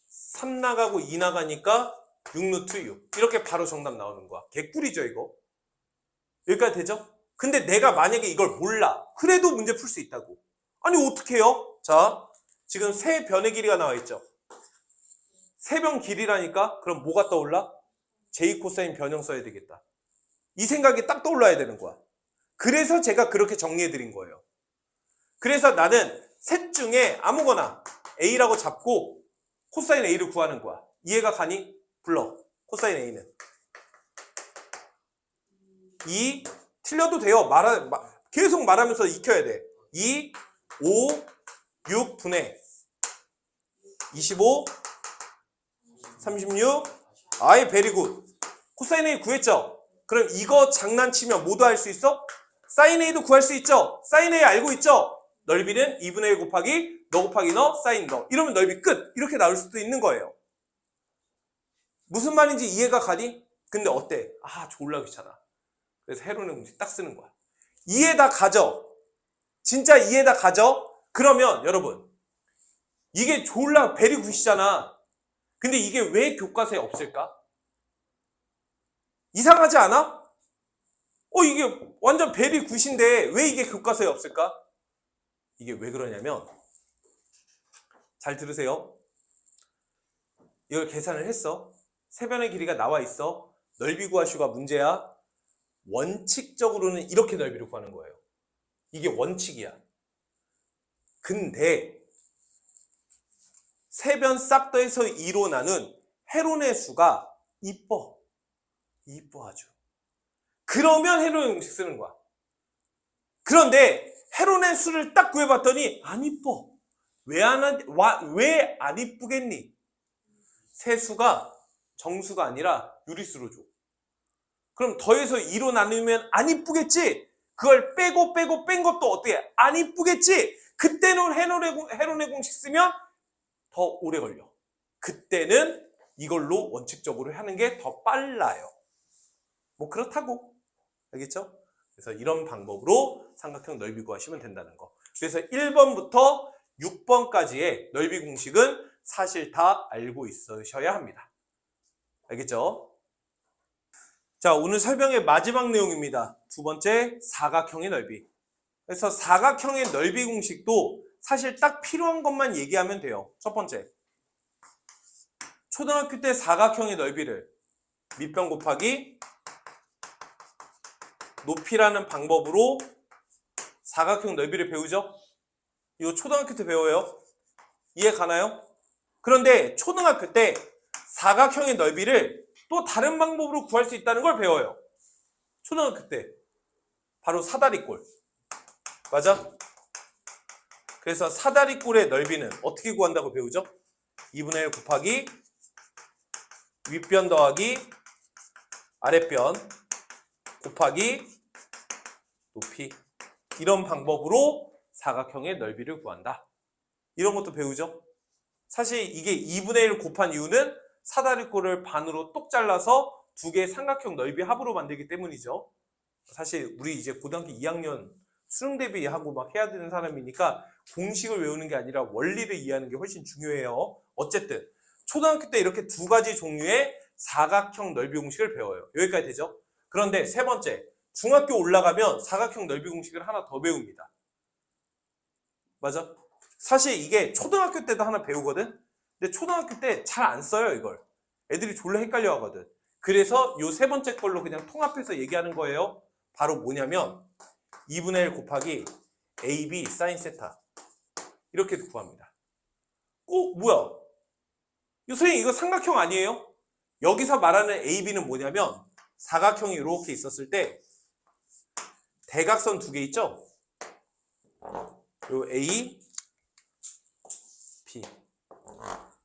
3 나가고 2 나가니까 6 루트 6. 이렇게 바로 정답 나오는 거야. 개꿀이죠 이거. 여기까지 되죠? 근데 내가 만약에 이걸 몰라. 그래도 문제 풀 수 있다고. 아니 어떻게 해요? 자, 지금 세 변의 길이가 나와 있죠? 세 변 길이라니까? 그럼 뭐가 떠올라? 제2 코사인 변형 써야 되겠다. 이 생각이 딱 떠올라야 되는 거야. 그래서 제가 그렇게 정리해 드린 거예요. 그래서 나는 셋 중에 아무거나 A라고 잡고 코사인 A를 구하는 거야. 이해가 가니? 불러. 코사인 A는 2, 틀려도 돼요. 계속 말하면서 익혀야 돼. 2, 5, 6 분의 25, 36. 아이 베리굿. 코사인 A 구했죠? 그럼 이거 장난치면 뭐도 할 수 있어? 사인 A도 구할 수 있죠? 사인 A 알고 있죠? 넓이는 2분의 1 곱하기 너 곱하기 너 사인 너. 이러면 넓이 끝. 이렇게 나올 수도 있는 거예요. 무슨 말인지 이해가 가니? 근데 어때? 아 졸라 귀찮아. 그래서 헤론의 공식 딱 쓰는 거야. 이해 다 가죠? 진짜 이해 다 가죠? 그러면 여러분 이게 졸라 베리굿이잖아. 근데 이게 왜 교과서에 없을까? 이상하지 않아? 이게 완전 베리굿인데 왜 이게 교과서에 없을까? 이게 왜 그러냐면 잘 들으세요. 이걸 계산을 했어. 세변의 길이가 나와 있어. 넓이 구하시오가 문제야. 원칙적으로는 이렇게 넓이를 구하는 거예요. 이게 원칙이야. 근데 세변 싹 더해서 2로 나눈 헤론의 수가 이뻐. 이뻐 아주. 그러면 헤론의 공식 쓰는 거야. 그런데 헤론의 수를 딱 구해봤더니 안 이뻐. 왜 안 이쁘겠니? 세수가 정수가 아니라 유리수로 줘. 그럼 더해서 2로 나누면 안 이쁘겠지? 그걸 빼고 뺀 것도 어때? 안 이쁘겠지? 그때는 헤론의 공식 쓰면 더 오래 걸려. 그때는 이걸로 원칙적으로 하는 게 더 빨라요. 뭐 그렇다고. 알겠죠? 그래서 이런 방법으로 삼각형 넓이 구하시면 된다는 거. 그래서 1번부터 6번까지의 넓이 공식은 사실 다 알고 있으셔야 합니다. 알겠죠? 자, 오늘 설명의 마지막 내용입니다. 두 번째, 사각형의 넓이. 그래서 사각형의 넓이 공식도 사실 딱 필요한 것만 얘기하면 돼요. 첫 번째, 초등학교 때 사각형의 넓이를 밑변 곱하기 높이라는 방법으로 사각형 넓이를 배우죠? 이거 초등학교 때 배워요. 이해 가나요? 그런데 초등학교 때 사각형의 넓이를 또 다른 방법으로 구할 수 있다는 걸 배워요. 초등학교 때. 바로 사다리꼴. 맞아? 그래서 사다리꼴의 넓이는 어떻게 구한다고 배우죠? 2분의 1 곱하기 윗변 더하기 아랫변 곱하기 높이. 이런 방법으로 사각형의 넓이를 구한다. 이런 것도 배우죠? 사실 이게 2분의 1 곱한 이유는 사다리꼴을 반으로 똑 잘라서 두 개의 삼각형 넓이 합으로 만들기 때문이죠. 사실 우리 이제 고등학교 2학년 수능 대비하고 막 해야 되는 사람이니까 공식을 외우는 게 아니라 원리를 이해하는 게 훨씬 중요해요. 어쨌든 초등학교 때 이렇게 두 가지 종류의 사각형 넓이 공식을 배워요. 여기까지 되죠? 그런데 세 번째, 중학교 올라가면 사각형 넓이 공식을 하나 더 배웁니다. 맞아? 사실 이게 초등학교 때도 하나 배우거든? 근데 초등학교 때 잘 안 써요, 이걸. 애들이 졸라 헷갈려 하거든. 그래서 요 세 번째 걸로 그냥 통합해서 얘기하는 거예요. 바로 뭐냐면 2분의 1 곱하기 AB 사인 세타. 이렇게 구합니다. 뭐야? 선생님 이거 삼각형 아니에요? 여기서 말하는 AB는 뭐냐면 사각형이 이렇게 있었을 때 대각선 두 개 있죠? 요 A, B.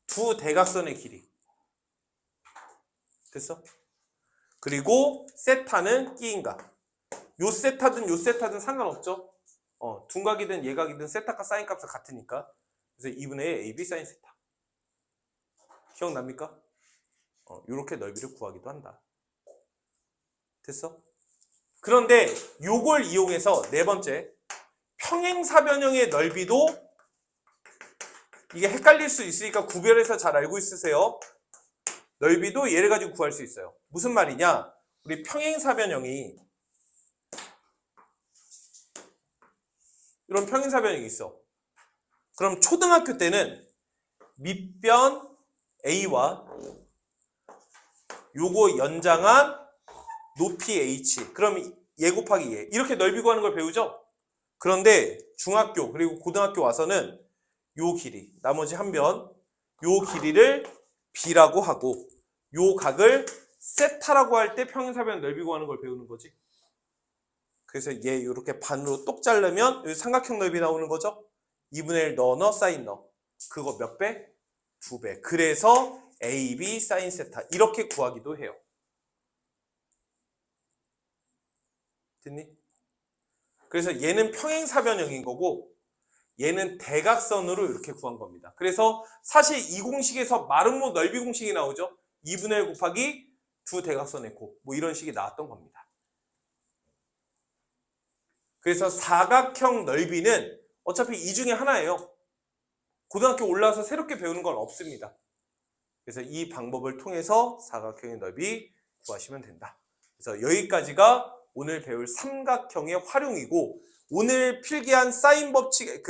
두 대각선의 길이. 됐어? 그리고 세타는 끼인각. 요 세타든 요 세타든 상관없죠? 둔각이든 예각이든 세타값 사인값은 같으니까. 그래서 2분의 1 AB 사인 세타. 기억납니까? 요렇게 넓이를 구하기도 한다. 됐어? 그런데 요걸 이용해서 네 번째, 평행사변형의 넓이도 이게 헷갈릴 수 있으니까 구별해서 잘 알고 있으세요. 넓이도 얘를 가지고 구할 수 있어요. 무슨 말이냐? 우리 평행사변형이 이런 평행사변형이 있어. 그럼 초등학교 때는 밑변 A와 요거 연장한 높이 H. 그럼 얘 곱하기 얘. 이렇게 넓이 구하는 걸 배우죠? 그런데 중학교 그리고 고등학교 와서는 요 길이, 나머지 한 변, 요 길이를 B라고 하고 요 각을 세타라고 할 때 평행사변 넓이 구하는 걸 배우는 거지. 그래서 얘 이렇게 반으로 똑 자르면 여기 삼각형 넓이 나오는 거죠. 2분의 1 넣어 사인 넣어. 그거 몇 배? 2배. 그래서 AB 사인 세타 이렇게 구하기도 해요. 됐니? 그래서 얘는 평행사변형인 거고 얘는 대각선으로 이렇게 구한 겁니다. 그래서 사실 이 공식에서 마름모 넓이 공식이 나오죠. 2분의 1 곱하기 두 대각선의 곱. 뭐 이런 식이 나왔던 겁니다. 그래서 사각형 넓이는 어차피 이 중에 하나예요. 고등학교 올라와서 새롭게 배우는 건 없습니다. 그래서 이 방법을 통해서 사각형의 넓이 구하시면 된다. 그래서 여기까지가 오늘 배울 삼각형의 활용이고 오늘 필기한 사인 법칙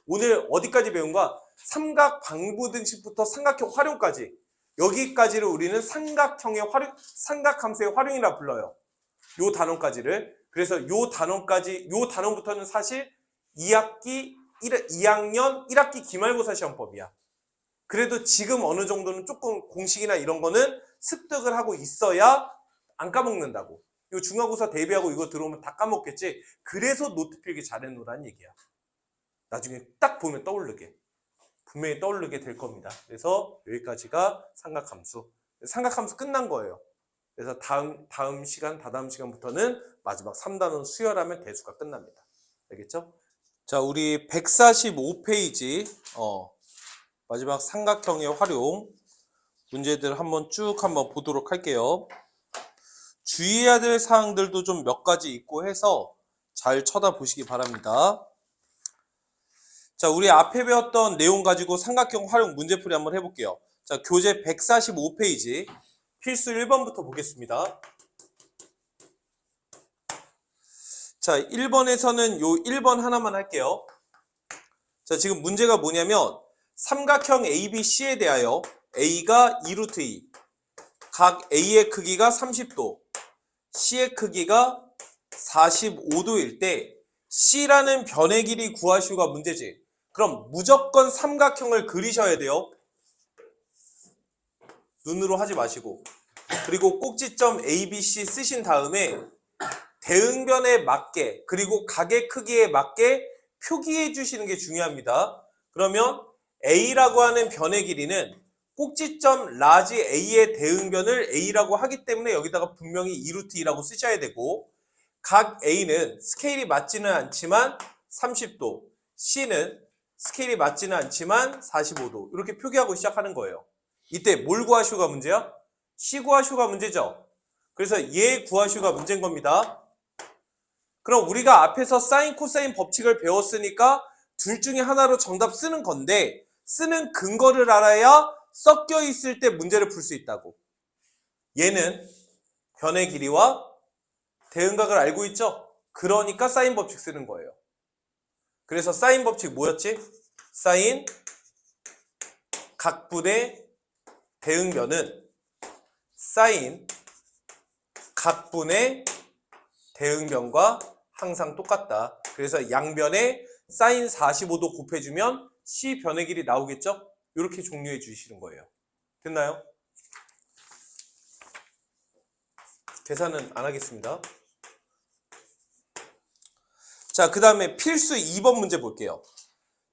오늘 어디까지 배운 거야? 삼각 방부등식부터 삼각형 활용까지 여기까지를 우리는 삼각형의 활용, 삼각함수의 활용이라 불러요. 요 단원까지를. 그래서 요 단원부터는 사실 2학년 1학기 기말고사 시험법이야. 그래도 지금 어느 정도는 조금 공식이나 이런 거는 습득을 하고 있어야 안 까먹는다고. 이 중간고사 대비하고 이거 들어오면 다 까먹겠지. 그래서 노트 필기 잘해놓으라는 얘기야. 나중에 딱 보면 떠오르게. 분명히 떠오르게 될 겁니다. 그래서 여기까지가 삼각함수. 삼각함수 끝난 거예요. 그래서 다다음 시간부터는 마지막 3단원 수열하면 대수가 끝납니다. 알겠죠? 자, 우리 145페이지 마지막 삼각형의 활용 문제들 한번 보도록 할게요. 주의해야 될 사항들도 좀 몇 가지 있고 해서 잘 쳐다보시기 바랍니다. 자, 우리 앞에 배웠던 내용 가지고 삼각형 활용 문제풀이 한번 해볼게요. 자, 교재 145페이지 필수 1번부터 보겠습니다. 자, 1번에서는 요 1번 하나만 할게요. 자, 지금 문제가 뭐냐면 삼각형 ABC에 대하여 A가 2루트 2, 각 A의 크기가 30도, C의 크기가 45도일 때 C라는 변의 길이 구하시오가 문제지. 그럼 무조건 삼각형을 그리셔야 돼요. 눈으로 하지 마시고. 그리고 꼭지점 ABC 쓰신 다음에 대응변에 맞게 그리고 각의 크기에 맞게 표기해 주시는 게 중요합니다. 그러면 A라고 하는 변의 길이는 꼭지점 라지 A의 대응변을 A라고 하기 때문에 여기다가 분명히 2루트 2라고 쓰셔야 되고 각 A는 스케일이 맞지는 않지만 30도, C는 스케일이 맞지는 않지만 45도 이렇게 표기하고 시작하는 거예요. 이때 뭘 구하시오가 문제야? C 구하시오가 문제죠. 그래서 얘 구하시오가 문제인 겁니다. 그럼 우리가 앞에서 사인 코사인 법칙을 배웠으니까 둘 중에 하나로 정답 쓰는 건데 쓰는 근거를 알아야 섞여 있을 때 문제를 풀 수 있다고. 얘는 변의 길이와 대응각을 알고 있죠? 그러니까 사인 법칙 쓰는 거예요. 그래서 사인 법칙 뭐였지? 사인 각분의 대응변은 사인 각분의 대응변과 항상 똑같다. 그래서 양변에 사인 45도 곱해주면 C 변의 길이 나오겠죠? 이렇게 종료해 주시는 거예요. 됐나요? 계산은 안 하겠습니다. 자, 그 다음에 필수 2번 문제 볼게요.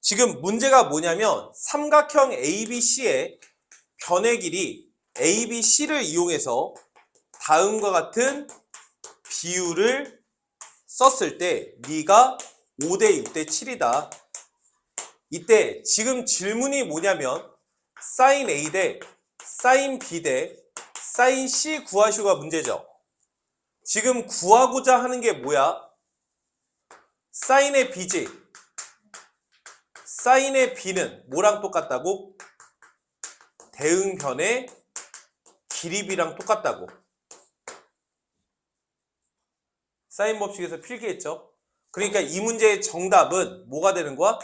지금 문제가 뭐냐면 삼각형 ABC의 변의 길이 ABC를 이용해서 다음과 같은 비율을 썼을 때 네가 5대 6대 7이다. 이때 지금 질문이 뭐냐면 사인 A 대 사인 B 대 사인 C 구하시오가 문제죠. 지금 구하고자 하는 게 뭐야? 사인의 B지. 사인의 B는 뭐랑 똑같다고? 대응변의 길이비랑 똑같다고. 사인 법칙에서 필기했죠. 그러니까 이 문제의 정답은 뭐가 되는 거야?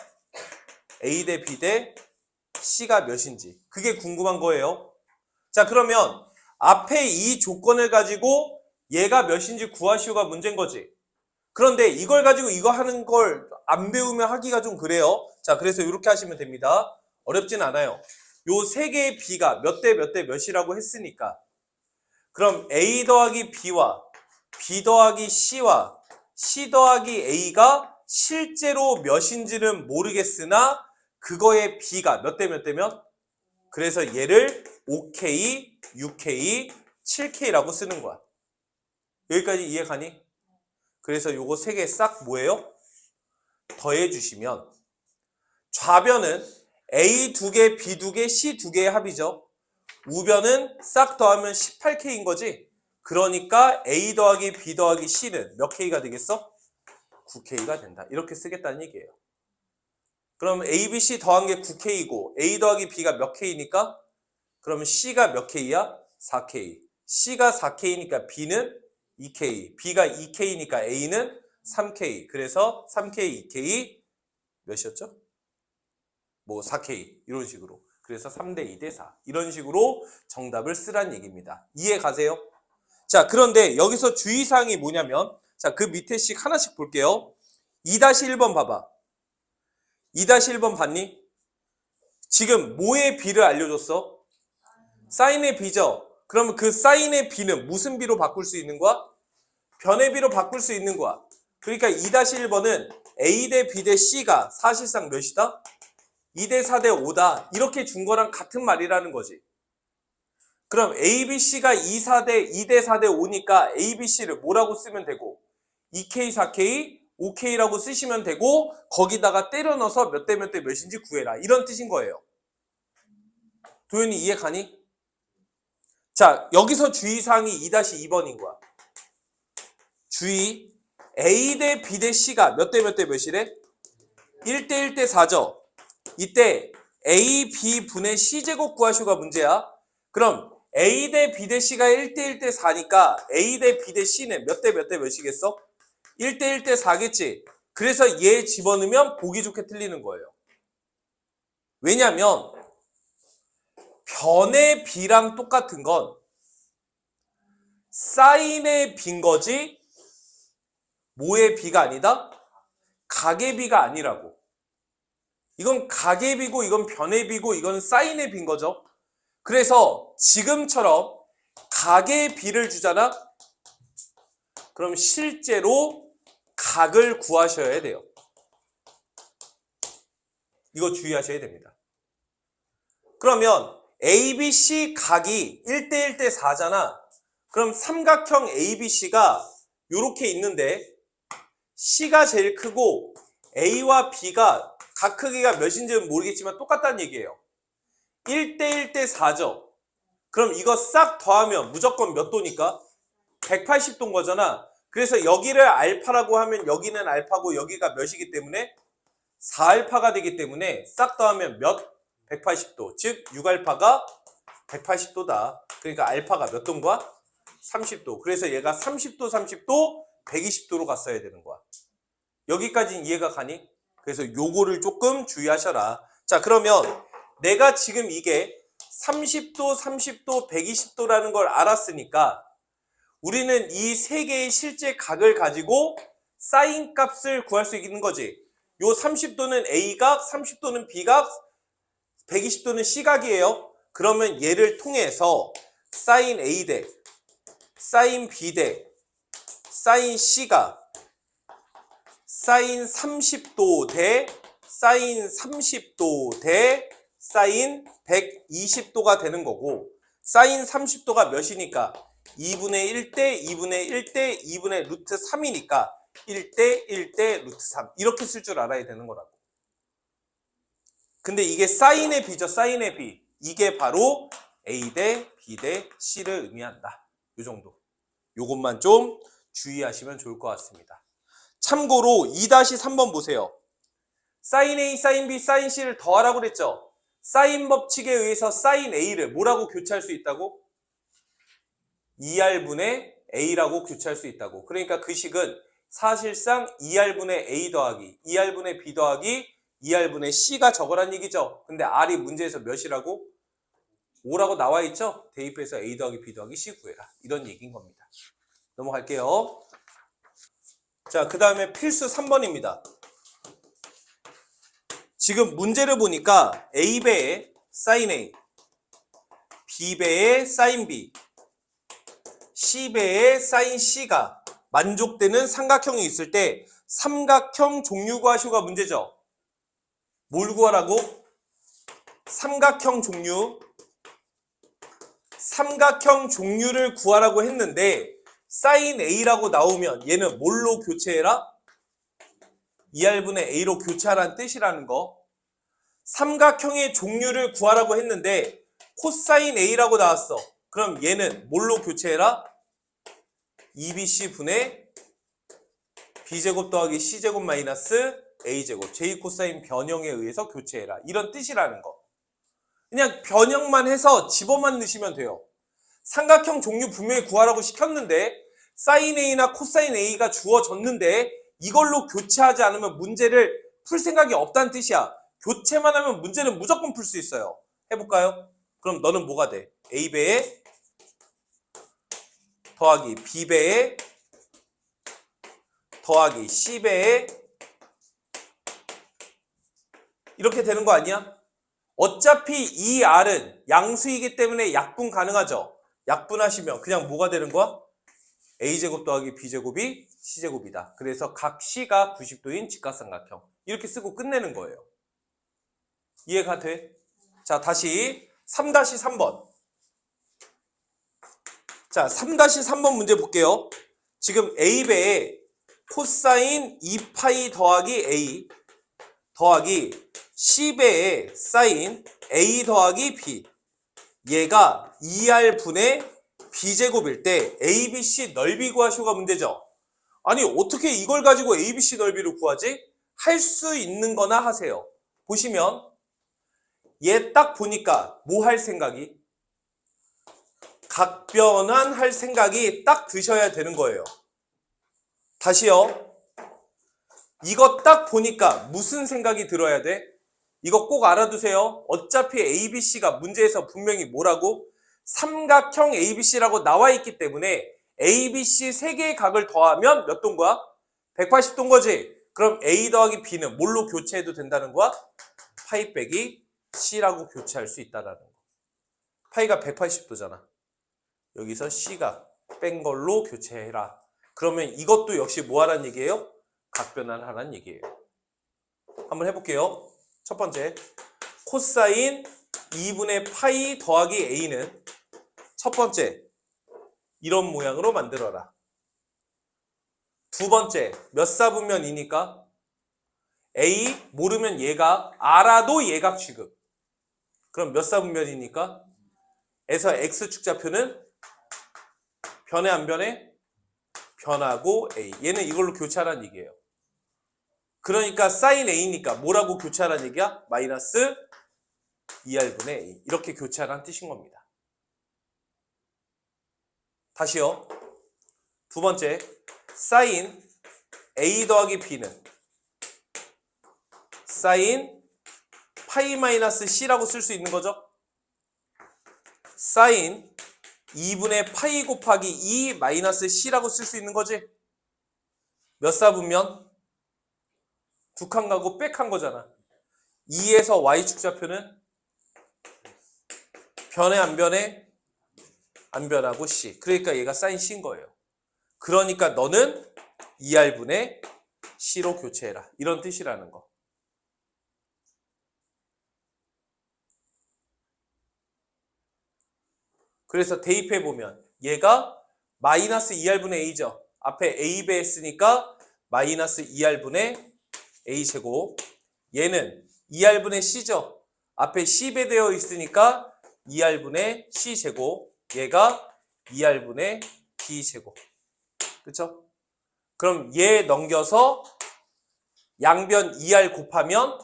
A 대 B 대 C가 몇인지. 그게 궁금한 거예요. 자, 그러면 앞에 이 조건을 가지고 얘가 몇인지 구하시오가 문제인 거지. 그런데 이걸 가지고 이거 하는 걸 안 배우면 하기가 좀 그래요. 자, 그래서 이렇게 하시면 됩니다. 어렵진 않아요. 요 세 개의 B가 몇 대 몇 대 몇이라고 했으니까 그럼 A 더하기 B와 B 더하기 C와 C 더하기 A가 실제로 몇인지는 모르겠으나 그거의 B가 몇 대 몇 대면? 그래서 얘를 5K, 6K, 7K라고 쓰는 거야. 여기까지 이해 가니? 그래서 요거 세 개 싹 뭐예요? 더해 주시면 좌변은 A 2개, B 2개, C 2개의 합이죠. 우변은 싹 더하면 18K인 거지. 그러니까 A 더하기 B 더하기 C는 몇 K가 되겠어? 9K가 된다. 이렇게 쓰겠다는 얘기예요. 그럼 A, B, C 더한 게 9K이고 A 더하기 B가 몇 K니까? 그러면 C가 몇 K야? 4K. C가 4K니까 B는 2K. B가 2K니까 A는 3K. 그래서 3K, 2K 몇이었죠? 뭐 4K 이런 식으로. 그래서 3대 2대 4 이런 식으로 정답을 쓰란 얘기입니다. 이해 가세요? 자, 그런데 여기서 주의사항이 뭐냐면 자, 그 밑에씩 하나씩 볼게요. 2-1번 봐봐. 2-1번 봤니? 지금 뭐의 B를 알려줬어? 사인의 B죠? 그러면 그 사인의 B는 무슨 B로 바꿀 수 있는 거야? 변의 B로 바꿀 수 있는 거야. 그러니까 2-1번은 A 대 B 대 C가 사실상 몇이다? 2대 4대 5다. 이렇게 준 거랑 같은 말이라는 거지. 그럼 A, B, C가 2대 4대 5니까 A, B, C를 뭐라고 쓰면 되고 2K, 4K, 5K라고 쓰시면 되고 거기다가 때려 넣어서 몇 대 몇 대 몇인지 구해라. 이런 뜻인 거예요. 도현이 이해 가니? 자, 여기서 주의사항이 2-2번인 거야. 주의. A 대 B 대 C가 몇 대 몇 대 몇이래? 1대 1대 4죠. 이때 A, B 분의 C제곱 구하시오가 문제야. 그럼 A 대 B 대 C가 1대 1대 4니까 A 대 B 대 C는 몇 대 몇 대 몇이겠어? 1대 1대 4겠지. 그래서 얘 집어넣으면 보기 좋게 틀리는 거예요. 왜냐면 변의 B랑 똑같은 건 사인의 B인 거지 뭐의 B가 아니다? 각의 B가 아니라고. 이건 각의 B고 이건 변의 B고 이건 사인의 B인 거죠. 그래서 지금처럼 각의 B를 주잖아? 그럼 실제로 각을 구하셔야 돼요. 이거 주의하셔야 됩니다. 그러면 ABC 각이 1대 1대 4잖아. 그럼 삼각형 ABC가 이렇게 있는데 C가 제일 크고 A와 B가 각 크기가 몇인지는 모르겠지만 똑같다는 얘기예요. 1대 1대 4죠. 그럼 이거 싹 더하면 무조건 몇 도니까? 180도인 거잖아. 그래서 여기를 알파라고 하면 여기는 알파고 여기가 몇이기 때문에 4알파가 되기 때문에 싹 더하면 몇? 180도. 즉 6알파가 180도다. 그러니까 알파가 몇 도인 거야? 30도. 그래서 얘가 30도, 30도, 120도로 갔어야 되는 거야. 여기까지는 이해가 가니? 그래서 요거를 조금 주의하셔라. 자, 그러면 내가 지금 이게 30도, 30도, 120도라는 걸 알았으니까 우리는 이 세 개의 실제 각을 가지고 사인 값을 구할 수 있는 거지. 요 30도는 A각, 30도는 B각, 120도는 C각이에요. 그러면 얘를 통해서 사인 A 대 사인 B 대 사인 C가 사인 30도 대 사인 30도 대 사인 120도가 되는 거고 사인 30도가 몇이니까 2분의 1대 2분의 1대 2분의 루트 3이니까 1대 1대 루트 3 이렇게 쓸 줄 알아야 되는 거라고. 근데 이게 사인의 B죠. 사인의 B. 이게 바로 A 대 B 대 C를 의미한다. 이 정도. 요것만 좀 주의하시면 좋을 것 같습니다. 참고로 2-3번 보세요. 사인 A, 사인 B, 사인 C를 더하라고 그랬죠. 사인 법칙에 의해서 사인 A를 뭐라고 교체할 수 있다고? 2R분의 A라고 교체할 수 있다고. 그러니까 그 식은 사실상 2R분의 A 더하기 2R분의 B 더하기 2R분의 C가 저거란 얘기죠. 근데 R이 문제에서 몇이라고? 5라고 나와 있죠? 대입해서 A 더하기 B 더하기 C 구해라. 이런 얘기인 겁니다. 넘어갈게요. 자, 그 다음에 필수 3번입니다. 지금 문제를 보니까 A배에 사인 A, B배에 사인 B, C배에 사인 C가 만족되는 삼각형이 있을 때 삼각형 종류 구하시오가 문제죠. 뭘 구하라고? 삼각형 종류. 삼각형 종류를 구하라고 했는데 sin A라고 나오면 얘는 뭘로 교체해라? 2R분의 A로 교체하라는 뜻이라는 거. 삼각형의 종류를 구하라고 했는데 코사인 A라고 나왔어. 그럼 얘는 뭘로 교체해라? 2BC분의 B제곱 더하기 C제곱 마이너스 A제곱 J 코사인 변형에 의해서 교체해라. 이런 뜻이라는 거. 그냥 변형만 해서 집어만 넣으시면 돼요. 삼각형 종류 분명히 구하라고 시켰는데 사인 A나 코사인 A가 주어졌는데 이걸로 교체하지 않으면 문제를 풀 생각이 없다는 뜻이야. 교체만 하면 문제는 무조건 풀 수 있어요. 해볼까요? 그럼 너는 뭐가 돼? A배에 더하기 B배에 더하기 C배에 이렇게 되는 거 아니야? 어차피 이 R은 양수이기 때문에 약분 가능하죠. 약분하시면 그냥 뭐가 되는 거야? A제곱 더하기 B제곱이 C제곱이다. 그래서 각 C가 90도인 직각삼각형. 이렇게 쓰고 끝내는 거예요. 이해가 돼? 자, 다시 3-3번. 자, 3-3번 문제 볼게요. 지금 A배에 코사인 2파이 더하기 A 더하기 C배에 사인 A 더하기 B. 얘가 2R분의 B제곱일 때 ABC 넓이 구하시오가 문제죠. 아니 어떻게 이걸 가지고 ABC 넓이를 구하지? 할 수 있는 거나 하세요. 보시면 얘 딱 보니까 뭐 할 생각이? 각변환 할 생각이 딱 드셔야 되는 거예요. 다시요. 이거 딱 보니까 무슨 생각이 들어야 돼? 이거 꼭 알아두세요. 어차피 ABC가 문제에서 분명히 뭐라고? 삼각형 ABC라고 나와 있기 때문에 ABC 3개의 각을 더하면 몇 도인 거야? 180도인 거지. 그럼 A 더하기 B는 뭘로 교체해도 된다는 거야? 파이 빼기 C라고 교체할 수 있다는 거. 파이가 180도잖아. 여기서 C가 뺀 걸로 교체해라. 그러면 이것도 역시 뭐 하라는 얘기예요? 각변환하라는 얘기예요. 한번 해볼게요. 첫 번째, 코사인 2분의 파이 더하기 A는 첫 번째, 이런 모양으로 만들어라. 두 번째, 몇 사분면 2니까? A 모르면 얘가, 알아도 얘각 취급. 그럼 몇 사분면이니까? 에서 X축좌표는 변해 안 변해? 변하고 A. 얘는 이걸로 교체하라는 얘기예요. 그러니까 sin A니까 뭐라고 교체하라는 얘기야? 마이너스 2R분의 A. 이렇게 교체하라는 뜻인 겁니다. 다시요. 두 번째, sin A 더하기 B는 sin 파이 마이너스 C라고 쓸 수 있는 거죠. sin 2분의 파이 곱하기 2 마이너스 C라고 쓸 수 있는 거지. 몇 사분면? 두 칸 가고 빽한 거잖아. 2에서 Y축좌표는 변해 안 변해? 안 변하고 C. 그러니까 얘가 sin C인 거예요. 그러니까 너는 2R분의 C로 교체해라. 이런 뜻이라는 거. 그래서 대입해보면 얘가 마이너스 2R분의 A죠. 앞에 A배 했으니까 마이너스 2R분의 A제곱. 얘는 2R분의 C죠. 앞에 C배 되어 있으니까 2R분의 C제곱. 얘가 2R분의 B제곱. 그쵸? 그럼 얘 넘겨서 양변 2R 곱하면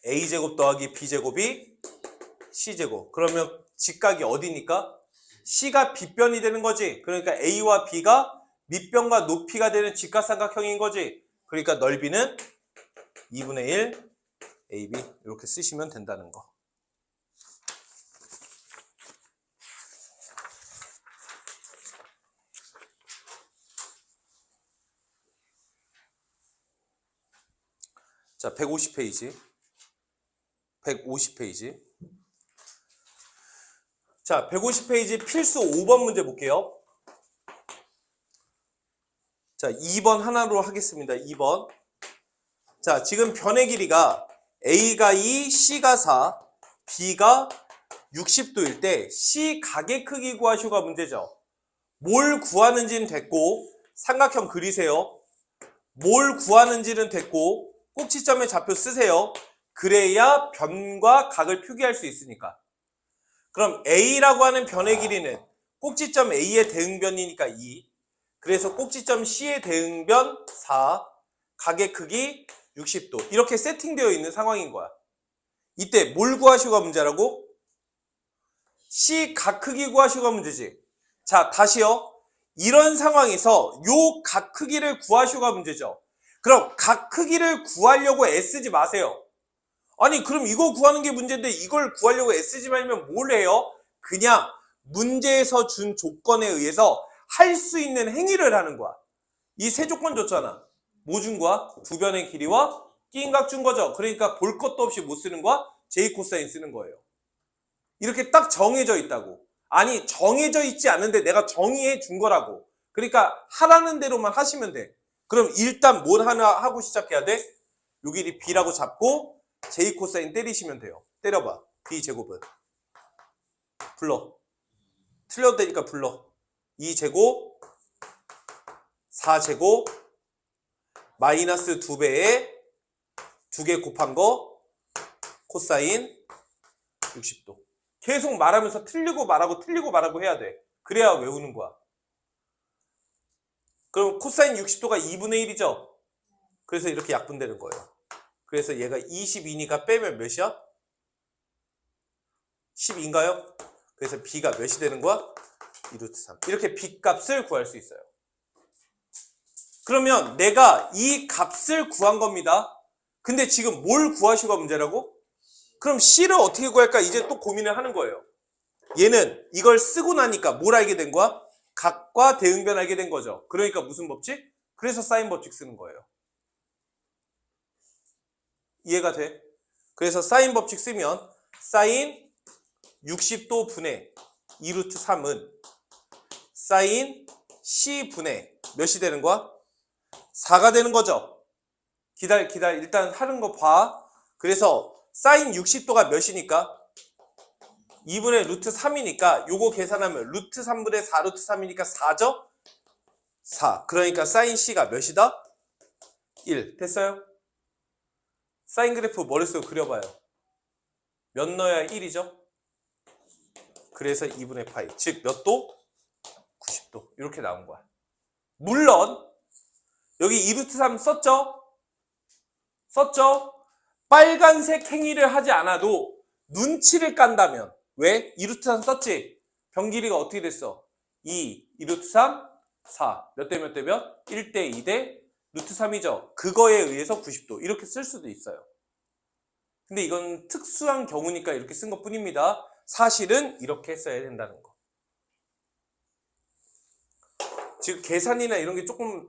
A제곱 더하기 B제곱이 C제곱. 그러면 직각이 어디니까? C가 빗변이 되는 거지. 그러니까 A와 B가 밑변과 높이가 되는 직각삼각형인 거지. 그러니까 넓이는 2분의 1 AB 이렇게 쓰시면 된다는 거. 자, 150페이지. 150페이지. 자, 150페이지 필수 5번 문제 볼게요. 자, 2번 하나로 하겠습니다. 2번. 자, 지금 변의 길이가 A가 2, C가 4, B가 60도일 때 C 각의 크기 구하시오가 문제죠. 뭘 구하는지는 됐고 삼각형 그리세요. 뭘 구하는지는 됐고 꼭지점의 좌표 쓰세요. 그래야 변과 각을 표기할 수 있으니까. 그럼 A라고 하는 변의 길이는 꼭지점 A의 대응변이니까 2. 그래서 꼭지점 C의 대응변 4. 각의 크기 60도. 이렇게 세팅되어 있는 상황인 거야. 이때 뭘 구하시오가 문제라고? C 각 크기 구하시오가 문제지. 자, 다시요. 이런 상황에서 요 각 크기를 구하시오가 문제죠. 그럼 각 크기를 구하려고 애쓰지 마세요. 아니 그럼 이거 구하는 게 문제인데 이걸 구하려고 애쓰지 말면 뭘 해요? 그냥 문제에서 준 조건에 의해서 할 수 있는 행위를 하는 거야. 이 세 조건 줬잖아. 뭐 준 거야? 두 변의 길이와 끼인각 준 거죠. 그러니까 볼 것도 없이 못 쓰는 거야? 제이 코사인 쓰는 거예요. 이렇게 딱 정해져 있다고. 아니 정해져 있지 않은데 내가 정의해 준 거라고. 그러니까 하라는 대로만 하시면 돼. 그럼 일단 뭘 하나 하고 시작해야 돼? 요 길이 B라고 잡고 제이 코사인 때리시면 돼요. 때려봐. B 제곱은. 불러. 틀려도 되니까 불러. 2제곱 4제곱 마이너스 2배에 2개 곱한 거 코사인 60도. 계속 말하면서 틀리고 말하고 해야 돼. 그래야 외우는 거야. 그럼 코사인 60도가 2분의 1이죠? 그래서 이렇게 약분되는 거예요. 그래서 얘가 22니까 빼면 몇이야? 12인가요? 그래서 B가 몇이 되는 거야? 2루트 3. 이렇게 B 값을 구할 수 있어요. 그러면 내가 이 값을 구한 겁니다. 근데 지금 뭘 구하시가 문제라고? 그럼 C를 어떻게 구할까? 이제 또 고민을 하는 거예요. 얘는 이걸 쓰고 나니까 뭘 알게 된 거야? 각과 대응변 알게 된 거죠. 그러니까 무슨 법칙? 그래서 사인 법칙 쓰는 거예요. 이해가 돼? 그래서 사인 법칙 쓰면 사인 60도 분의 2루트 3은 사인 C분의 몇이 되는 거야? 4가 되는 거죠. 기다려. 일단 하는 거 봐. 그래서 사인 60도가 몇이니까? 2분의 루트 3이니까 요거 계산하면 루트 3분의 4 루트 3이니까 4죠? 4. 그러니까 사인 C가 몇이다? 1. 됐어요? 사인 그래프 머릿속에 그려봐요. 몇 넣어야 1이죠? 그래서 2분의 파이. 즉 몇 도? 90도. 이렇게 나온 거야. 물론 여기 2루트 3 썼죠? 빨간색 행위를 하지 않아도 눈치를 깐다면 왜? 2루트 3 썼지? 변 길이가 어떻게 됐어? 2루트 3, 4. 몇 대 몇 대 몇? 1대 2대 루트 3이죠. 그거에 의해서 90도. 이렇게 쓸 수도 있어요. 근데 이건 특수한 경우니까 이렇게 쓴 것 뿐입니다. 사실은 이렇게 써야 된다는 거. 즉 계산이나 이런 게 조금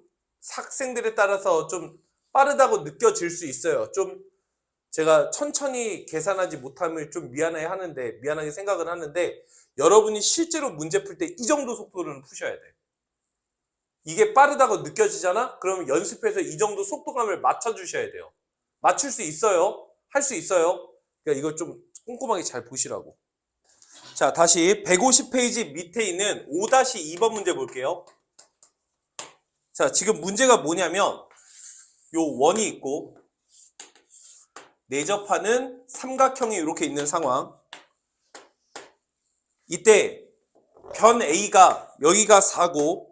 학생들에 따라서 좀 빠르다고 느껴질 수 있어요. 좀 제가 천천히 계산하지 못함을 좀 미안하게 생각을 하는데 여러분이 실제로 문제 풀 때 이 정도 속도로는 푸셔야 돼. 이게 빠르다고 느껴지잖아? 그러면 연습해서 이 정도 속도감을 맞춰주셔야 돼요. 맞출 수 있어요. 할 수 있어요. 그러니까 이걸 좀 꼼꼼하게 잘 보시라고. 자, 다시 150페이지 밑에 있는 5-2번 문제 볼게요. 자, 지금 문제가 뭐냐면 요 원이 있고 내접하는 삼각형이 이렇게 있는 상황. 이때 변 A가 여기가 4고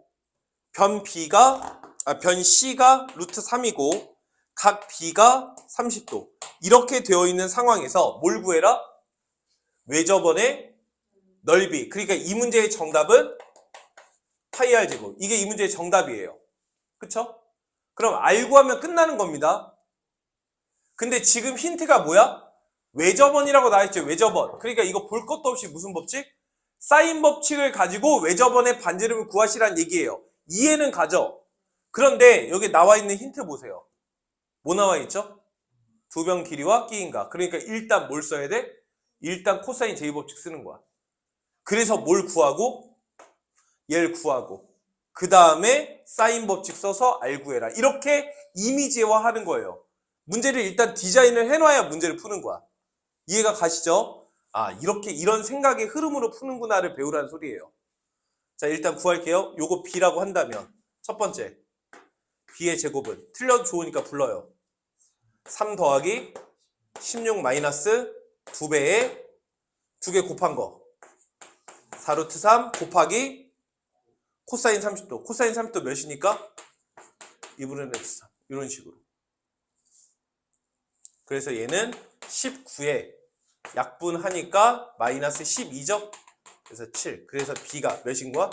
변 C가 루트 3이고 각 B가 30도. 이렇게 되어 있는 상황에서 뭘 구해라? 외접원의 넓이. 그러니까 이 문제의 정답은 파이 R 제곱. 이게 이 문제의 정답이에요. 그쵸? 그럼 알고 하면 끝나는 겁니다. 근데 지금 힌트가 뭐야? 외접원이라고 나와있죠. 외접원. 그러니까 이거 볼 것도 없이 무슨 법칙? 사인 법칙을 가지고 외접원의 반지름을 구하시란 얘기예요. 이해는 가죠? 그런데 여기 나와 있는 힌트 보세요. 뭐 나와 있죠? 두 변 길이와 끼인각. 그러니까 일단 뭘 써야 돼? 일단 코사인 제이 법칙 쓰는 거야. 그래서 뭘 구하고? 얘를 구하고. 그 다음에 사인 법칙 써서 R 구해라. 이렇게 이미지화하는 거예요. 문제를 일단 디자인을 해놔야 문제를 푸는 거야. 이해가 가시죠? 아, 이렇게 이런 생각의 흐름으로 푸는구나를 배우라는 소리예요. 자, 일단 구할게요. 요거 B라고 한다면 첫 번째 B의 제곱은 틀려도 좋으니까 불러요. 3 더하기 16 마이너스 2배에 2개 곱한 거 4루트 3 곱하기 코사인 30도. 코사인 30도 몇이니까? 2분의 x3 이런 식으로. 그래서 얘는 19에 약분하니까 마이너스 12죠? 그래서 7. 그래서 B가 몇인 거야?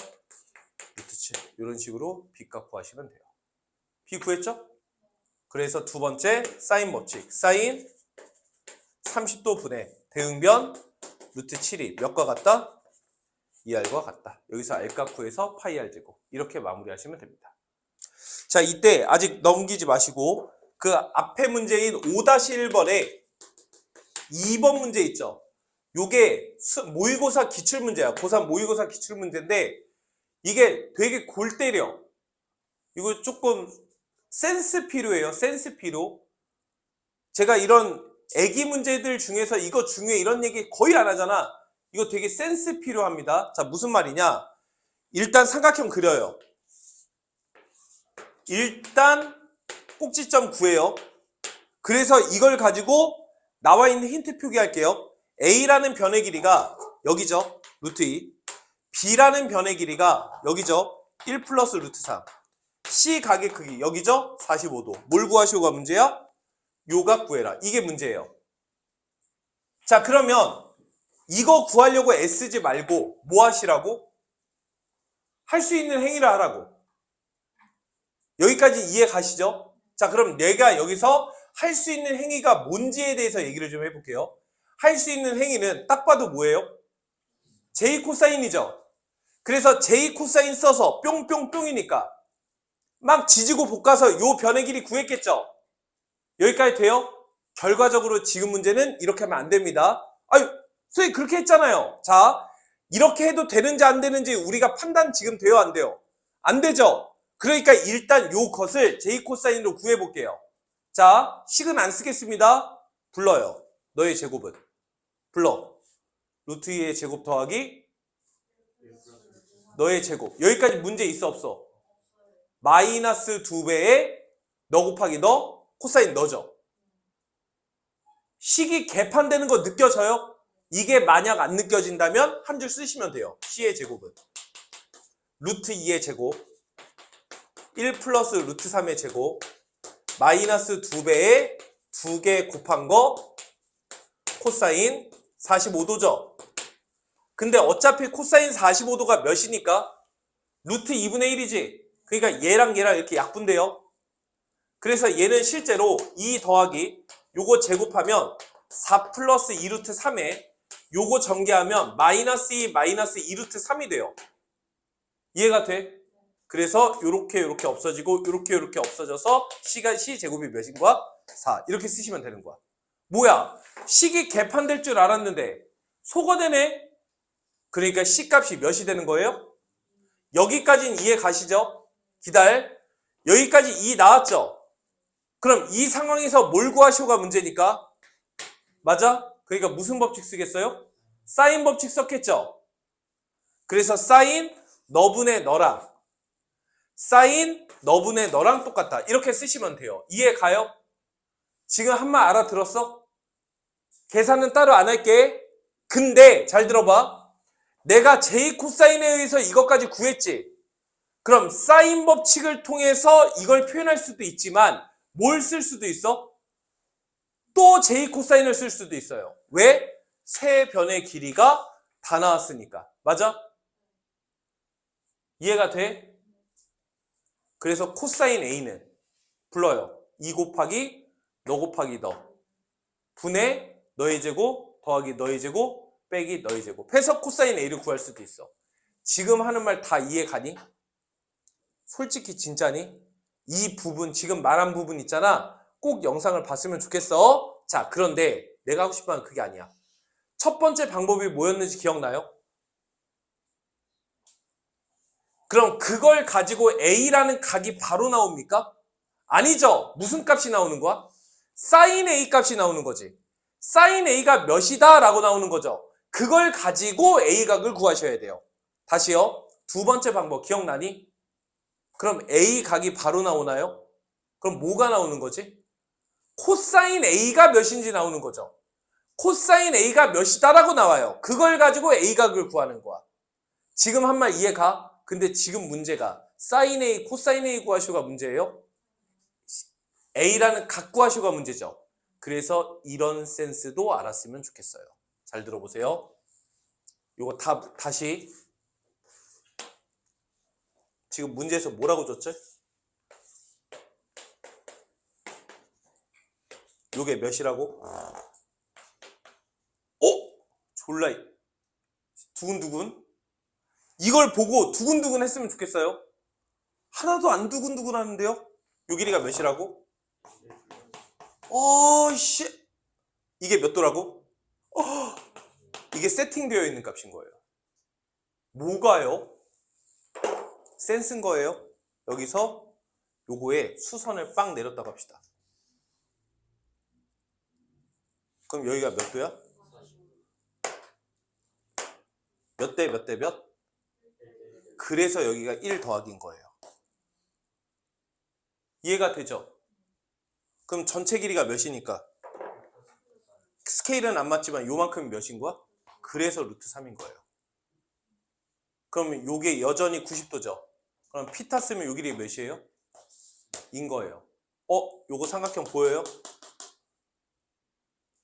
루트 7. 이런 식으로 B값 구하시면 돼요. B 구했죠? 그래서 두 번째 사인 법칙. 사인 30도 분의 대응변 루트 7이 몇과 같다? 2R과 같다. 여기서 R값 구해서 파이 R 제곱. 이렇게 마무리하시면 됩니다. 자, 이때 아직 넘기지 마시고 그 앞에 문제인 5-1번에 2번 문제 있죠? 요게 모의고사 기출문제야. 고3 모의고사 기출문제인데 이게 되게 골 때려. 이거 조금 센스 필요해요. 센스 필요. 제가 이런 애기 문제들 중에서 이거 중요해 이런 얘기 거의 안 하잖아. 이거 되게 센스 필요합니다. 자, 무슨 말이냐? 일단 삼각형 그려요. 일단 꼭지점 구해요. 그래서 이걸 가지고 나와 있는 힌트 표기할게요. A라는 변의 길이가 여기죠. 루트 2. B라는 변의 길이가 여기죠. 1 플러스 루트 3. C 각의 크기 여기죠. 45도. 뭘 구하시오가 문제야? 요각 구해라. 이게 문제예요. 자, 그러면 이거 구하려고 애쓰지 말고 뭐 하시라고? 할 수 있는 행위를 하라고. 여기까지 이해 가시죠? 자, 그럼 내가 여기서 할 수 있는 행위가 뭔지에 대해서 얘기를 좀 해볼게요. 할 수 있는 행위는 딱 봐도 뭐예요? J 코사인이죠. 그래서 J 코사인 써서 뿅뿅뿅이니까 막 지지고 볶아서 요 변의 길이 구했겠죠. 여기까지 돼요? 결과적으로 지금 문제는 이렇게 하면 안 됩니다. 아유, 선생님 그렇게 했잖아요. 자, 이렇게 해도 되는지 안 되는지 우리가 판단 지금 돼요, 안 돼요? 안 되죠. 그러니까 일단 요 것을 J 코사인으로 구해볼게요. 자, 식은 안 쓰겠습니다. 불러요. 너의 제곱은 불러. 루트 2의 제곱 더하기 너의 제곱. 여기까지 문제 있어 없어? 마이너스 2배에 너 곱하기 너 코사인 너죠. 식이 개판되는 거 느껴져요? 이게 만약 안 느껴진다면 한 줄 쓰시면 돼요. C의 제곱은 루트 2의 제곱 1 플러스 루트 3의 제곱 마이너스 2배에 2개 곱한 거 코사인 45도죠. 근데 어차피 코사인 45도가 몇이니까? 루트 2분의 1이지. 그러니까 얘랑 이렇게 약분돼요. 그래서 얘는 실제로 2 더하기 요거 제곱하면 4 플러스 2루트 3에 요거 전개하면 마이너스 2 마이너스 2루트 3이 돼요. 이해가 돼? 그래서 요렇게 없어지고 요렇게 없어져서 C 제곱이 몇인 거야? 4. 이렇게 쓰시면 되는 거야. 뭐야? 식이 개판될 줄 알았는데 소거 되네? 그러니까 C 값이 몇이 되는 거예요? 여기까지는 이해 가시죠? 기다려. 여기까지 2 나왔죠? 그럼 이 상황에서 뭘 구하시오가 문제니까? 맞아? 그러니까 무슨 법칙 쓰겠어요? 사인 법칙 썼겠죠? 그래서 사인 너분의 너랑 사인 너분의 너랑 똑같다. 이렇게 쓰시면 돼요. 이해 가요? 지금 한 말 알아들었어? 계산은 따로 안 할게. 근데 잘 들어봐. 내가 J 코사인에 의해서 이것까지 구했지. 그럼 사인 법칙을 통해서 이걸 표현할 수도 있지만 뭘 쓸 수도 있어? 또 J 코사인을 쓸 수도 있어요. 왜? 세 변의 길이가 다 나왔으니까. 맞아? 이해가 돼? 그래서 코사인 A는 불러요. 2 곱하기 너 곱하기 너 분의 너의 제곱 더하기 너의 제곱 빼기 너의 제곱 해서 코사인 A를 구할 수도 있어. 지금 하는 말 다 이해 가니? 솔직히 진짜니? 이 부분 지금 말한 부분 있잖아. 꼭 영상을 봤으면 좋겠어. 자, 그런데 내가 하고 싶은 건 그게 아니야. 첫 번째 방법이 뭐였는지 기억나요? 그럼 그걸 가지고 A라는 각이 바로 나옵니까? 아니죠. 무슨 값이 나오는 거야? sin A 값이 나오는 거지. sin A가 몇이다 라고 나오는 거죠. 그걸 가지고 A 각을 구하셔야 돼요. 다시요. 두 번째 방법 기억나니? 그럼 A 각이 바로 나오나요? 그럼 뭐가 나오는 거지? 코사인 A가 몇인지 나오는 거죠. 코사인 A가 몇이다라고 나와요. 그걸 가지고 A 각을 구하는 거야. 지금 한 말 이해가? 근데 지금 문제가 사인 A, 코사인 A 구하시오가 문제예요? A라는 각 구하시오가 문제죠. 그래서 이런 센스도 알았으면 좋겠어요. 잘 들어보세요. 요거 다시 지금 문제에서 뭐라고 줬죠? 요게 몇이라고? 졸라 두근두근. 이걸 보고 두근두근 했으면 좋겠어요. 하나도 안 두근두근 하는데요. 요 길이가 몇이라고? 씨. 이게 몇 도라고? 이게 세팅되어 있는 값인 거예요. 뭐가요? 센스인 거예요. 여기서 요거에 수선을 빵 내렸다고 합시다. 그럼 여기가 몇 도야? 몇 대 몇 대 몇? 그래서 여기가 1 더하기인 거예요. 이해가 되죠? 그럼 전체 길이가 몇이니까? 스케일은 안 맞지만 요만큼이 몇인 거야? 그래서 루트 3인 거예요. 그러면 요게 여전히 90도죠? 그럼 피타 쓰면 요 길이 몇이에요? 인 거예요. 요거 삼각형 보여요?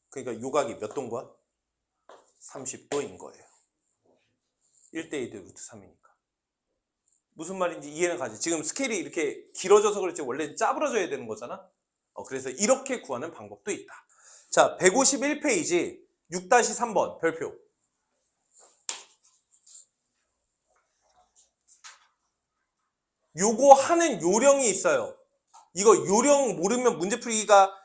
그러니까 요각이 몇 도인 거야? 30도인 거예요. 1대2 대 루트 3이니까. 무슨 말인지 이해는 가지. 지금 스케일이 이렇게 길어져서 그렇지 원래 짜부러져야 되는 거잖아. 그래서 이렇게 구하는 방법도 있다. 자, 151페이지 6-3번 별표. 요거 하는 요령이 있어요. 이거 요령 모르면 문제 풀기가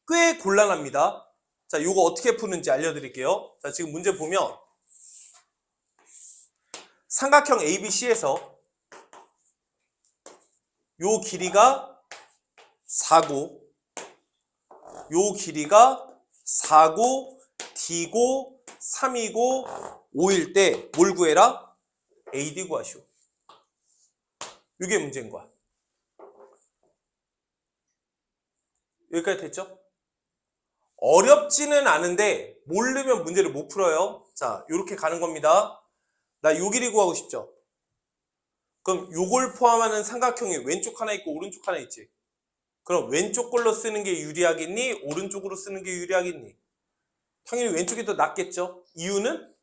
꽤 곤란합니다. 자, 요거 어떻게 푸는지 알려드릴게요. 자, 지금 문제 보면 삼각형 ABC에서 요 길이가 4고 요 길이가 4고 D고 3이고 5일 때 뭘 구해라? AD 구하시오. 이게 문제인 거야. 여기까지 됐죠? 어렵지는 않은데 모르면 문제를 못 풀어요. 자, 요렇게 가는 겁니다. 나 요 길이 구하고 싶죠? 그럼 요걸 포함하는 삼각형이 왼쪽 하나 있고 오른쪽 하나 있지. 그럼 왼쪽 걸로 쓰는 게 유리하겠니? 오른쪽으로 쓰는 게 유리하겠니? 당연히 왼쪽이 더 낫겠죠? 이유는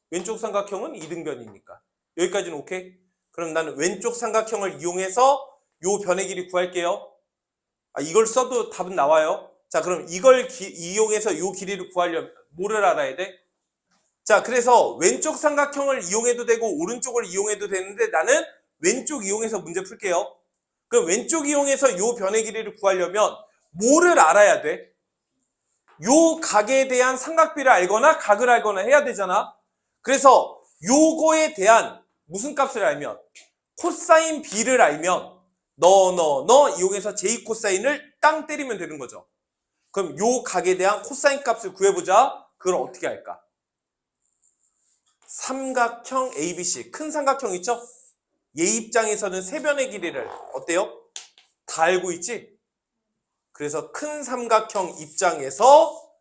왼쪽 삼각형은 이등변이니까. 여기까지는 오케이? 그럼 나는 왼쪽 삼각형을 이용해서 요 변의 길이 구할게요. 이걸 써도 답은 나와요. 자, 그럼 이걸 이용해서 요 길이를 구하려면 뭐를 알아야 돼? 자, 그래서 왼쪽 삼각형을 이용해도 되고 오른쪽을 이용해도 되는데 나는 왼쪽 이용해서 문제 풀게요. 그럼 왼쪽 이용해서 요 변의 길이를 구하려면 뭐를 알아야 돼? 요 각에 대한 삼각비를 알거나 각을 알거나 해야 되잖아. 그래서 요거에 대한 무슨 값을 알면 코사인 B를 알면 너 이용해서 J 코사인을 땅 때리면 되는 거죠. 그럼 요 각에 대한 코사인 값을 구해보자. 그걸 어떻게 할까? 삼각형 ABC, 큰 삼각형 있죠? 얘 입장에서는 세 변의 길이를 어때요? 다 알고 있지? 그래서 큰 삼각형 입장에서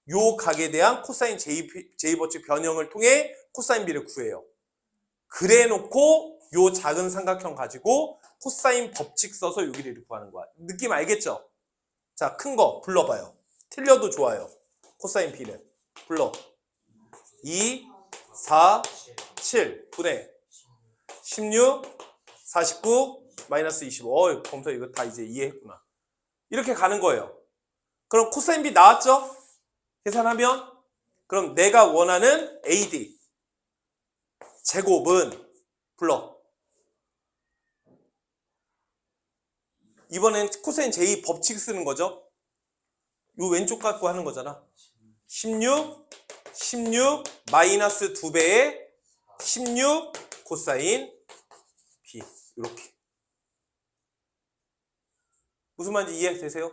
요 각에 대한 코사인 J버치 변형을 통해 코사인 B를 구해요. 그래 놓고 요 작은 삼각형 가지고 코사인 법칙 써서 요 길이를 구하는 거야. 느낌 알겠죠? 자, 큰 거 불러봐요. 틀려도 좋아요. 코사인 B는 불러. 2, 4, 7 분의 16, 49, 마이너스 25. 검사 이거 다 이제 이해했구나. 이렇게 가는 거예요. 그럼 코사인 B 나왔죠? 계산하면 그럼 내가 원하는 AD 제곱은 불러. 이번엔 코사인 J 법칙 쓰는 거죠. 요 왼쪽 갖고 하는 거잖아. 16 마이너스 2배의 16 코사인 B. 이렇게. 무슨 말인지 이해되세요?